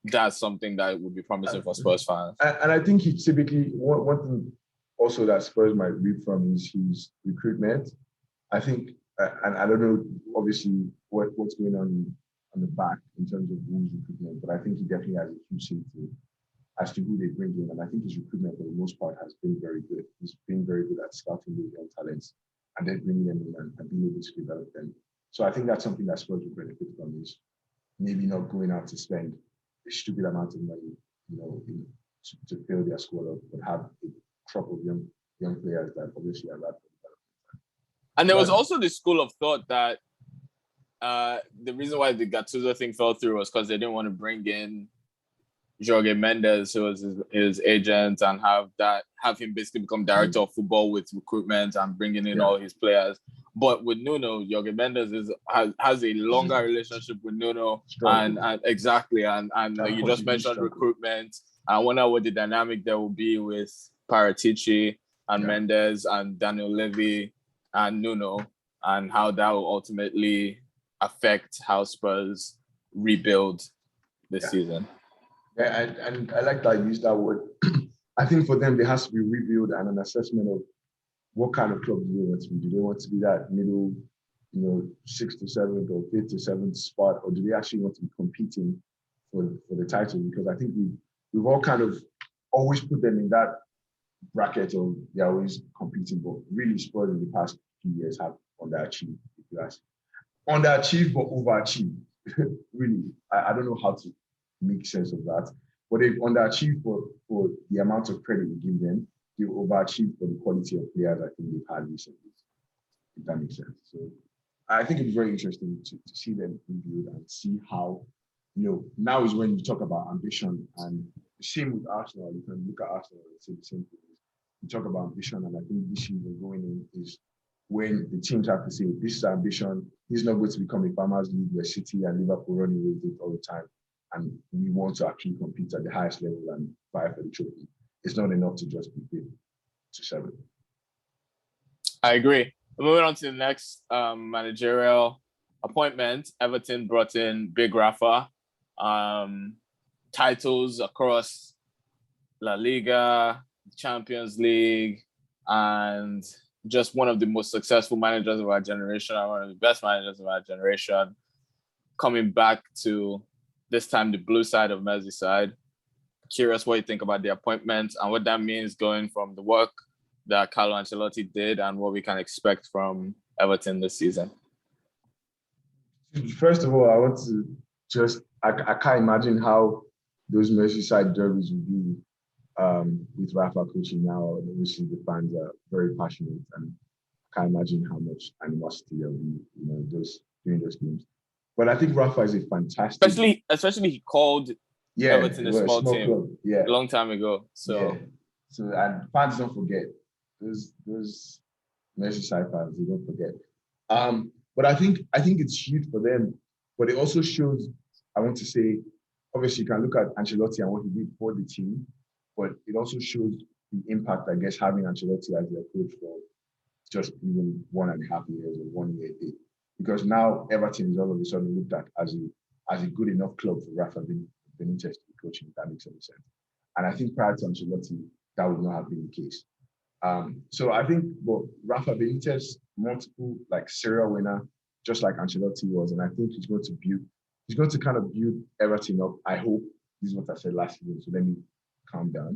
that's something that would be promising for Spurs fans. And I think he typically, one thing also that Spurs might reap from is his recruitment. I think, and I don't know, obviously, what's going on the back in terms of Wolves recruitment, but I think he definitely has a huge say as to who they bring in. And I think his recruitment, for the most part, has been very good. He's been very good at scouting those young talents and then bringing them in and being able to develop them. So I think that's something that Spurs will benefit from, is maybe not going out to spend a stupid amount of money, to fill their squad up, but have a crop of young young players that obviously are rapid. And there was also the school of thought that the reason why the Gattuso thing fell through was because they didn't want to bring in Jorge Mendes, who was his agent, and have him basically become director of football with recruitment and bringing in all his players. But with Nuno, Jorge Mendes has a longer relationship with Nuno, and exactly, and you just mentioned recruitment. I wonder what the dynamic there will be with Paratici and Mendes and Daniel Levy and Nuno, and how that will ultimately affect how Spurs rebuild this season. Yeah, and I like that you used that word. I think for them, there has to be rebuild and an assessment of what kind of club do they want to be. Do they want to be that middle, 6th to 7th or 5th to 7th spot, or do they actually want to be competing for the title? Because I think we've all kind of always put them in that bracket of they're always competing, but really Spurs in the past few years have underachieved. If you ask, underachieved but overachieved. Really, I don't know how to make sense of that, but they've underachieved for the amount of credit we give them. They've overachieved for the quality of players I think they've had recently, if that makes sense. So I think it's very interesting to see them rebuild and see how, now is when you talk about ambition, and the same with Arsenal. You can look at Arsenal and say the same thing. You talk about ambition, and I think this season going in is when the teams have to say, this is ambition. This is not going to become a farmers league where City and Liverpool running with it all the time. And we want to actually compete at the highest level and fight for the trophy. It's not enough to just be 5th to 7th. I agree. Moving on to the next managerial appointment, Everton brought in Big Rafa. Titles across La Liga, Champions League, and just one of the most successful managers of our generation, and one of the best managers of our generation, coming back to this time the blue side of Merseyside. Curious what you think about the appointment and what that means going from the work that Carlo Ancelotti did and what we can expect from Everton this season. First of all, I want to I can't imagine how those Merseyside derbies would be with Rafa coaching now. Obviously, the fans are very passionate, and I can't imagine how much animosity there'll be, during those games. But I think Rafa is a fantastic... Especially he called Everton a small team club. A long time ago. So and fans don't forget. Those Merseyside fans, they don't forget. But I think it's huge for them. But it also shows, I want to say, obviously you can look at Ancelotti and what he did for the team, but it also shows the impact, I guess, having Ancelotti as their coach for just even 1.5 years or 1 year did. Because now Everton is all of a sudden looked at as a good enough club for Rafa Benitez to be coaching, if that makes any sense. And I think prior to Ancelotti, that would not have been the case. So I think, Rafa Benitez, multiple serial winner, just like Ancelotti was, and I think he's going to kind of build Everton up. I hope, this is what I said last season, so let me calm down.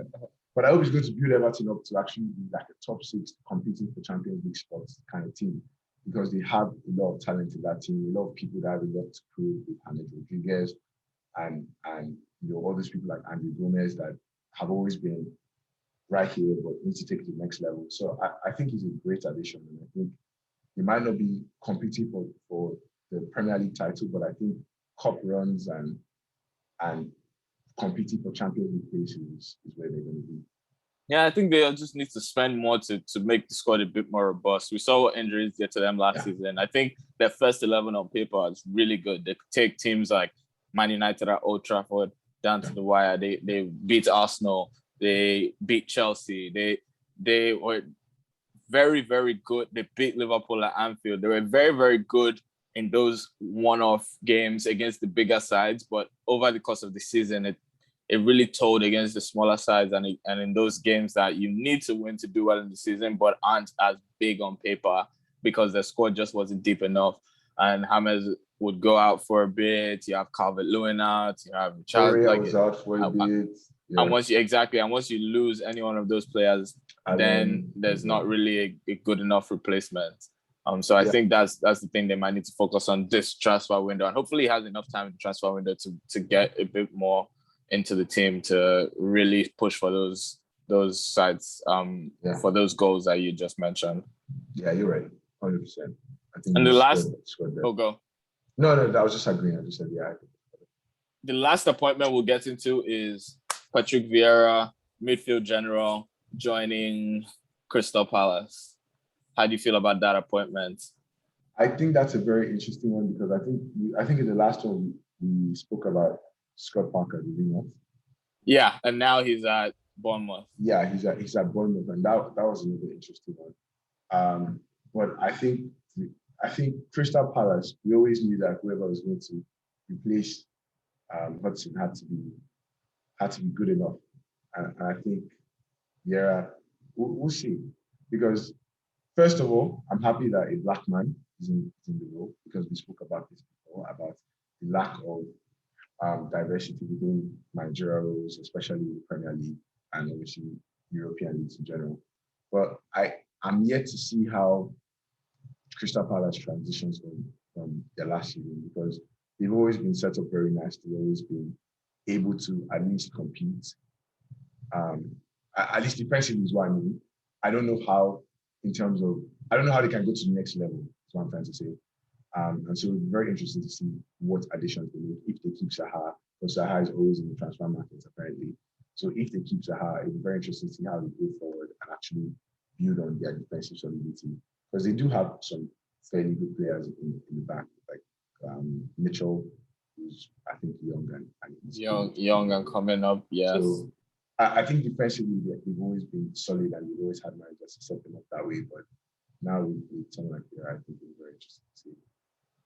But I hope he's going to build Everton up to actually be like a top 6 competing for Champions League spots kind of team, because they have a lot of talent in that team, a lot of people that have a lot to prove with James Rodriguez and all these people like Andrew Gomez that have always been right here, but need to take it to the next level. So I think he's a great addition, and I think he might not be competing for the Premier League title, but I think cup runs and competing for Champions League places is where they're going to be. Yeah, I think they just need to spend more to make the squad a bit more robust. We saw what injuries did to them last season. I think their first 11 on paper is really good. They could take teams like Man United at Old Trafford down to the wire. They beat Arsenal. They beat Chelsea. They were very, very good. They beat Liverpool at Anfield. They were very, very good in those one-off games against the bigger sides. But over the course of the season, it really told against the smaller sides and in those games that you need to win to do well in the season, but aren't as big on paper because the squad just wasn't deep enough. And James would go out for a bit. You have Calvert-Lewin out. You have Charles was out for a bit. Yeah. And once you lose any one of those players, then there's not really a good enough replacement. So I think that's the thing they might need to focus on this transfer window, and hopefully he has enough time in the transfer window to get a bit more into the team to really push for those those sides for those goals that you just mentioned. Yeah, you're right. 100%. I think and the last scored oh go. No, I was just agreeing. I just said yeah. The last appointment we'll get into is Patrick Vieira, midfield general, joining Crystal Palace. How do you feel about that appointment? I think that's a very interesting one because I think in the last one we spoke about Scott Parker, did we not? Yeah, and now he's at Bournemouth. Yeah, he's at Bournemouth, and that was another interesting one. But I think Crystal Palace, we always knew that whoever was going to replace Hudson had to be good enough, and I think we'll see, because first of all, I'm happy that a black man is in the role, because we spoke about this before, about the lack of diversity within Nigeria roles, especially in the Premier League and obviously European leagues in general. But I'm yet to see how Crystal Palace transitions from their last season, because they've always been set up very nice. They've always been able to at least compete. At least defensively is what I mean. I don't know how they can go to the next level, is what I'm trying to say. And so it'll be very interesting to see what additions they make if they keep Zaha, because Zaha is always in the transfer markets apparently. So if they keep Zaha, it'll be very interesting to see how they go forward and actually build on their defensive solidity. Because they do have some fairly good players in the back, like Mitchell, who's I think young and young and coming up. Yes. So I think defensively they've always been solid, and they've always had managers to set them up that way. But now with someone like Vieira, I think it's very interesting to see.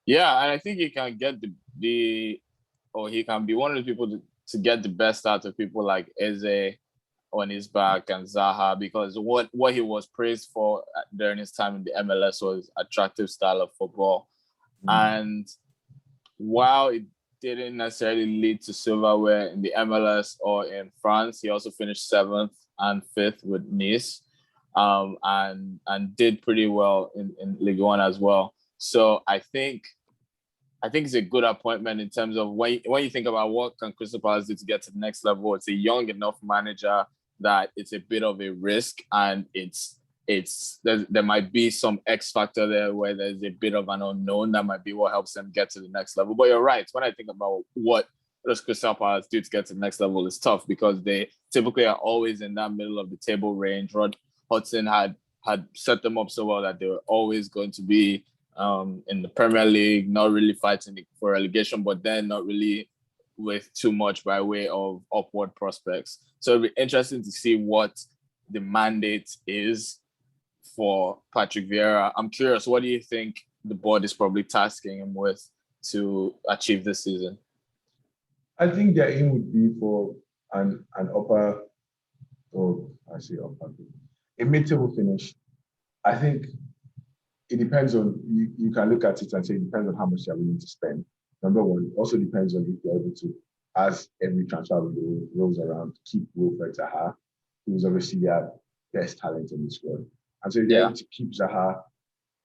Yeah, and I think he can get he can be one of the people to get the best out of people like Eze on his back and Zaha, because what he was praised for during his time in the MLS was attractive style of football. And while it didn't necessarily lead to silverware in the MLS or in France, he also finished 7th and 5th with Nice, and did pretty well in Ligue 1 as well. So I think it's a good appointment in terms of when you think about what can Crystal Palace do to get to the next level. It's a young enough manager that it's a bit of a risk, and there might be some X factor there where there's a bit of an unknown that might be what helps them get to the next level. But you're right. When I think about what does Crystal Palace do to get to the next level, it's tough because they typically are always in that middle of the table range. Rod Hudson had set them up so well that they were always going to be in the Premier League, not really fighting for relegation, but then not really with too much by way of upward prospects. So it'll be interesting to see what the mandate is for Patrick Vieira. I'm curious, what do you think the board is probably tasking him with to achieve this season? I think their aim would be for an upper, a mid-table finish. I think it depends on, you can look at it and say it depends on how much they're willing to spend. Number one, it also depends on if they're able to, as every transfer rolls around, keep Wilfred Zaha, who is obviously their best talent in the squad. And so if they're able to keep Zaha,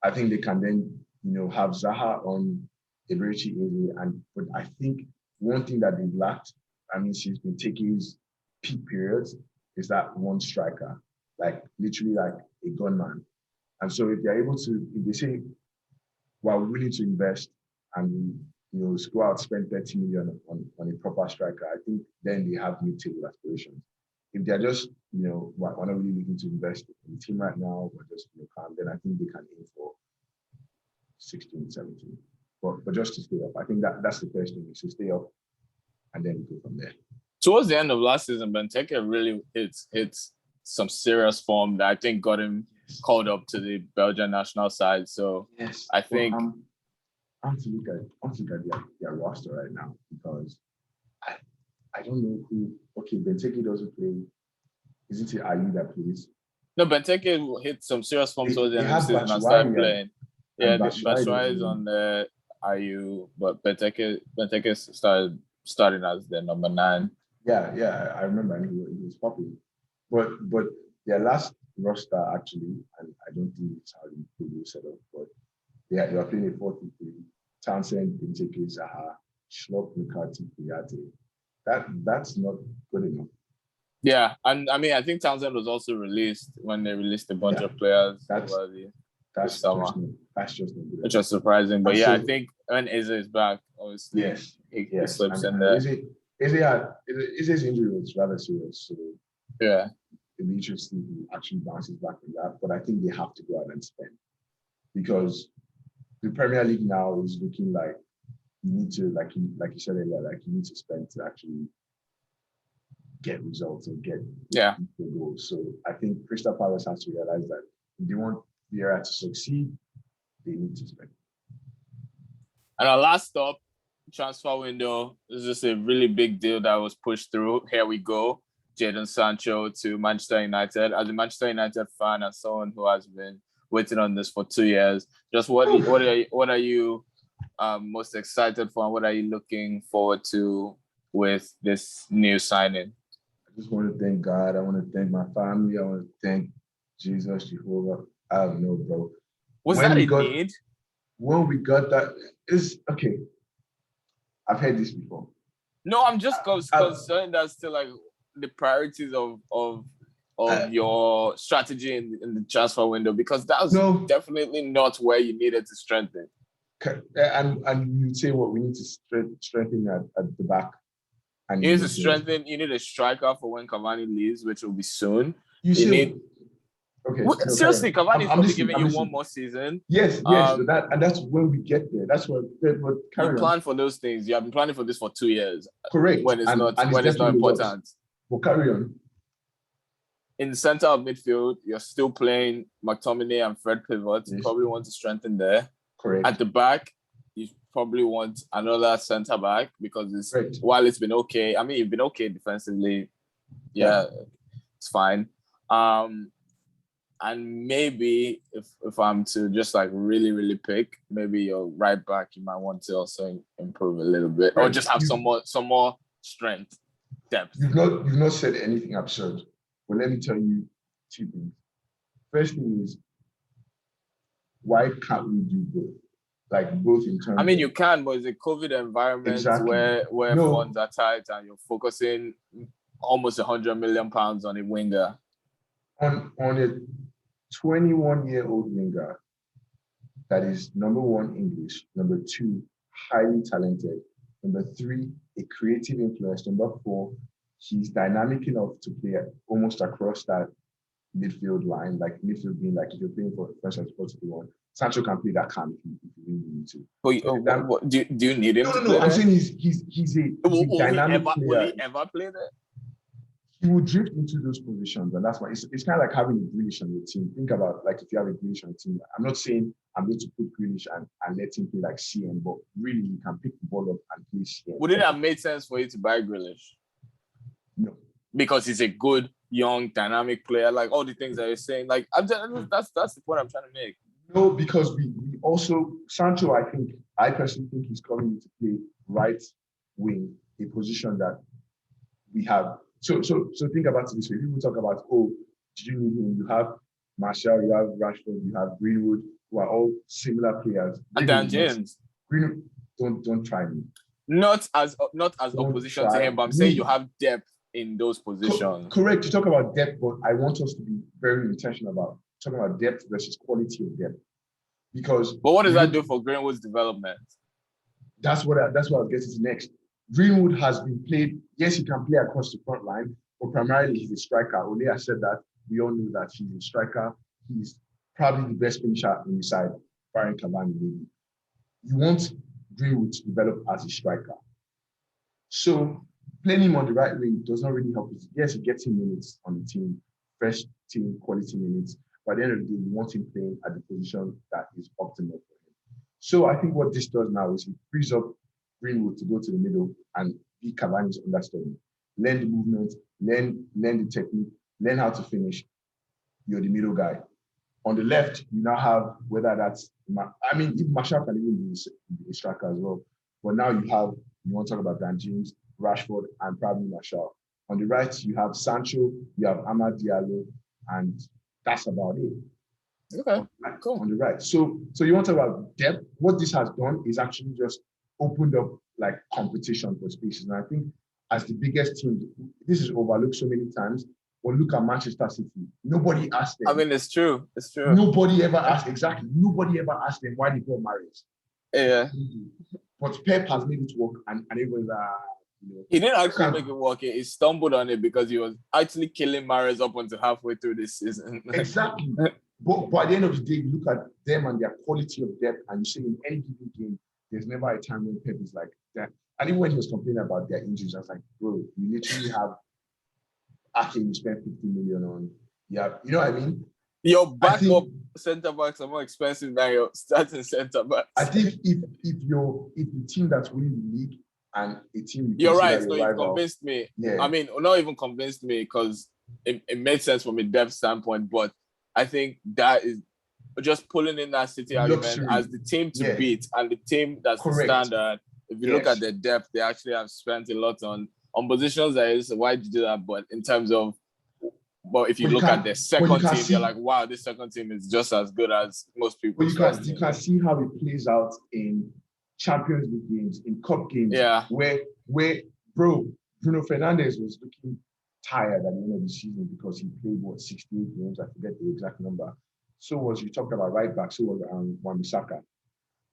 I think they can then, have Zaha on Eberechi Eze. But I think one thing that they've lacked, she's been taking his peak periods, is that one striker, literally like a gunman. And so if they're able to, if they say, we're willing to invest and go out, spend 30 million on a proper striker, I think then they have mid-table aspirations. If they're just, we're not really looking to invest in the team right now, we're just calm, then I think they can aim for 16, 17. But just to stay up, I think that's the first thing, is to stay up and then go from there. Towards the end of last season, Benteke really hits some serious form that I think got him called up to the Belgian national side. So yes, I think I have to look at their roster right now, because I don't know who. Okay, Benteke doesn't play. Isn't it Ayew that plays? No, Benteke hit some serious form towards the end of the season and started playing. Yeah, Batshuayi is on the Ayew, but Benteke starting as the number 9. Yeah, I remember he was popular. But their last roster actually, and I don't think it's how they will set up, but they were playing a 4-3. Townsend, Benteke, Zaha, Schlupp, McCarthy, Kouyaté. That's not good enough. Yeah, and I mean, I think Townsend was also released when they released a bunch of players over the summer. That's just not good. Which was surprising. But I think when Eze is back, obviously, he slips in there. Eze's injury was rather serious. So yeah. It'll be interesting if he actually bounces back from that. But I think they have to go out and spend. Because the Premier League now is looking like you need to, like you said earlier, like you need to spend to actually get results and get goals. So I think Crystal Palace has to realize that if they want Vieira to succeed, they need to spend. And our last stop, transfer window, is just a really big deal that was pushed through. Here we go. Jadon Sancho to Manchester United. As a Manchester United fan and someone who has been waiting on this for 2 years, just what are you most excited for, and what are you looking forward to with this new signing? I just want to thank God. I want to thank my family. I want to thank Jesus, Jehovah. I don't know, bro. Was that a need? When we got that, it's okay. I've heard this before. No, I'm just concerned that's still like the priorities of your strategy in the transfer window, because that was definitely not where you needed to strengthen. And you say what we need to strengthen at the back. And you need to strengthen. You need a striker for when Cavani leaves, which will be soon. Okay. Seriously, Cavani is probably giving you one more season. Yes, and that's when we get there. That's what you plan for those things. You have been planning for this for 2 years. Correct. When it's not important. Works. Well, carry on. In the center of midfield, you're still playing McTominay and Fred pivot. You probably want to strengthen there. Correct. At the back, you probably want another center back, because while it's been okay, I mean, you've been okay defensively. Yeah. It's fine. And maybe if I'm to just like really, really pick, maybe your right back, you might want to also improve a little bit, or just have some more strength, depth. You've not said anything absurd, but let me tell you 2 things. First thing is, why can't we do both? Like both in terms. I mean, you can, but it's a COVID environment where funds are tight and you're focusing almost £100 million on a winger. On a 21-year-old winger that is, number 1, English, number 2, highly talented, number 3, a creative influence, number 4, he's dynamic enough to play almost across that midfield line, like midfield being like if you're playing for first and sports one, Sancho can play that camp if you really need to. But do you need him? No. I'm saying he's a dynamic player. Will he ever play there? He will drift into those positions, and that's why it's kind of like having a Grealish on your team. Think about like if you have a Grealish on your team. I'm not saying I'm going to put Grealish and let him play like CM, but really you can pick the ball up and play CM. Would it have made sense for you to buy Grealish? No, because he's a good, young, dynamic player. Like all the things that you're saying, like that's the point I'm trying to make. No, because we also Sancho. I personally think he's coming to play right wing, a position that we have. So think about it this way. People talk about, did you need him? You have Martial, you have Rashford, you have Greenwood, who are all similar players. And Dan James. Greenwood, don't try me. Not as opposition to him, but I'm saying you have depth in those positions. Correct. You talk about depth, but I want us to be very intentional about talking about depth versus quality of depth. But what does that do for Greenwood's development? That's what I'll get to next. Greenwood has been played. Yes, he can play across the front line, but primarily he's a striker. Ole has said that. We all know that he's a striker. He's probably the best finisher in the side, barring Cavani maybe. You want Greenwood to develop as a striker. So playing him on the right wing does not really help us. Yes, he gets him minutes on the team, first team quality minutes. But at the end of the day, you want him playing at the position that is optimal for him. So I think what this does now is it frees up Greenwood to go to the middle and be Cavani's understudy. Learn the movement, learn the technique, learn how to finish. You're the middle guy. On the left, you now have whether that's, if Martial can even be a striker as well. But now you want to talk about Dan James, Rashford, and probably Martial. On the right, you have Sancho, you have Amad Diallo, and that's about it. Okay, cool. On the right. So you want to talk about depth. What this has done is actually just opened up like competition for spaces. And I think as the biggest team. This is overlooked so many times. But look at Manchester City. Nobody asked them. I mean, it's true. It's true. Nobody ever asked, exactly. Nobody ever asked them why they got married. Yeah. But Pep has made it work, and everyone's he didn't actually make it work. He stumbled on it because he was actually killing Mahrez up until halfway through this season. Exactly. But at the end of the day, you look at them and their quality of depth, and you see in any given game, there's never a time when Pep is like that. And even when he was complaining about their injuries, I was like, bro, you literally have you spent 50 million on. Yeah, you know what I mean? Your backup centre backs are more expensive than your starting centre backs. I think if the team that's winning the league and a team you're right, so you convinced me. Yeah. I mean, not even convinced me because it made sense from a depth standpoint, but I think that is just pulling in that City argument as the team to beat and the team that's the standard. If you look at their depth, they actually have spent a lot on positions that is why did you do that? But in terms of if you look at their second team, you're like, wow, this second team is just as good as most people. But you can see how it plays out in Champions League games, in cup games, where Bruno Fernandes was looking tired at the end of the season because he played 68 games. I forget the exact number. So was you talked about right back, so was Wan-Bissaka.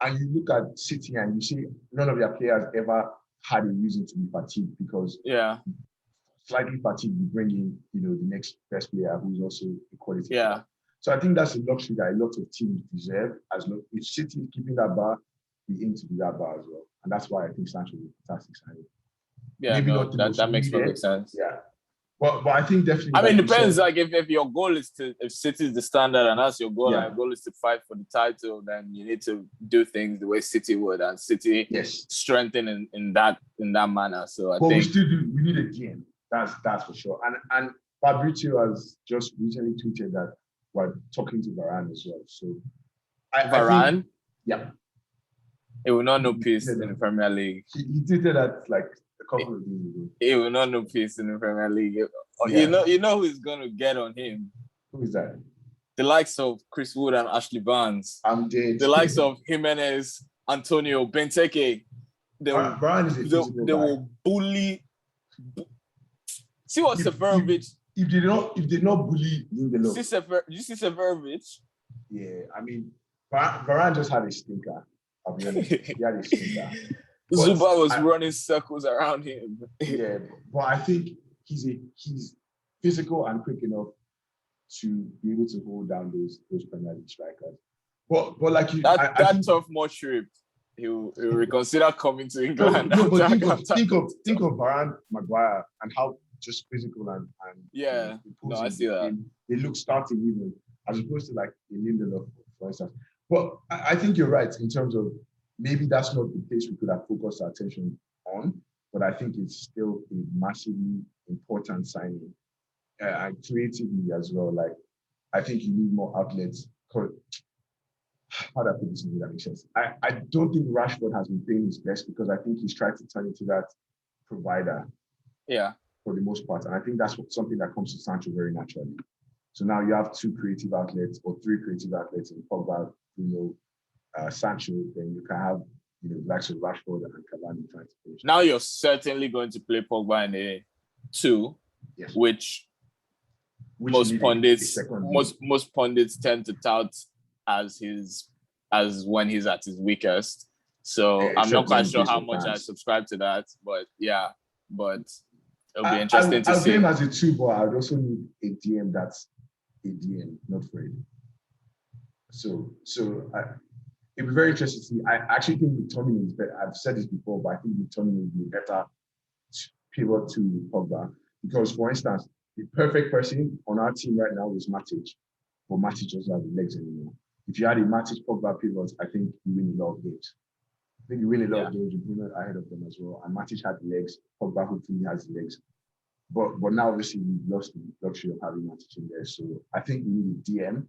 And you look at City and you see none of their players ever had a reason to be fatigued because slightly fatigued, you bring in, the next best player who's also a quality player. So I think that's a luxury that a lot of teams deserve. If City is keeping that bar, we aim to be that bar as well. And that's why I think Sancho is a fantastic signing. Yeah, that makes perfect sense. Yeah. But I think definitely. I mean, it depends. Like if your goal is if City is the standard and that's your goal, and your goal is to fight for the title, then you need to do things the way City would, and City strengthen in that manner. So I think we still do. We need a GM. That's for sure. And Fabrizio has just recently tweeted that we're talking to Varane as well. So Varane, he will not know peace in the Premier League. He tweeted that like a couple of days ago. He will not know peace in the Premier League. You know who's going to get on him? Who is that? The likes of Chris Wood and Ashley Barnes. I'm dead. The likes of Jimenez, Antonio, Benteke. They will bully. See what Seferovic. If they not bully Lindelof. Did you see Seferovic? Yeah, I mean, Varane just had a stinker. I'll be honest. He had a stinker. Zuba was running circles around him. Yeah, but I think he's physical and quick enough to be able to hold down those Premier League strikers. But like you, that tough much trip, he'll reconsider coming to England. But think of Varane, Maguire, and how just physical and I see that. They look starting even as opposed to like a Lindelof, for instance. But I think you're right in terms of maybe that's not the place we could have focused our attention on, but I think it's still a massively important signing. And creatively as well, like I think you need more outlets. How do I put this in that makes sense? I don't think Rashford has been playing his best because I think he's tried to turn into that provider. Yeah. For the most part. And I think that's something that comes to Sancho very naturally. So now you have 2 creative outlets or 3 creative outlets in Pogba, Sancho, then you can have the likes of Rashford and Cavani trying to finish. Now you're certainly going to play Pogba in a 2, which most pundits tend to tout as when he's at his weakest. So I'm not quite sure how much I subscribe to that, but it'll be interesting to see. I'll play him as a 2, but I would also need a DM that's a DM, not Fred. So it'll be very interesting to see. I actually think McTominay is better. I've said this before, but I think McTominay would be better pivot to Pogba. Because, for instance, the perfect person on our team right now is Matic, but Matic doesn't have the legs anymore. If you had a Matic Pogba pivot, I think you win a lot of games. I think you win a lot of games with Bruno ahead of them as well. And Matic had the legs. Pogba hopefully has the legs. But now obviously we've lost the luxury of having Matic in there. So I think we need a DM,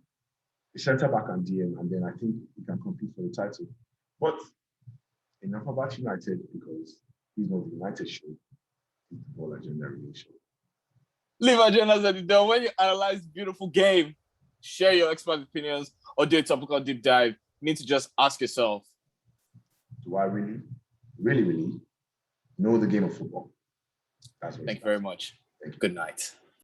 a centre back and DM, and then I think we can compete for the title. But enough about United because he's not the United show. It's the Ball Agenda Radio show. Leave agendas at the door. When you analyze beautiful game, share your expert opinions, or do a topical deep dive, you need to just ask yourself, do I really know the game of football? That's what Thank it's you very about. much. Thank you. Good night.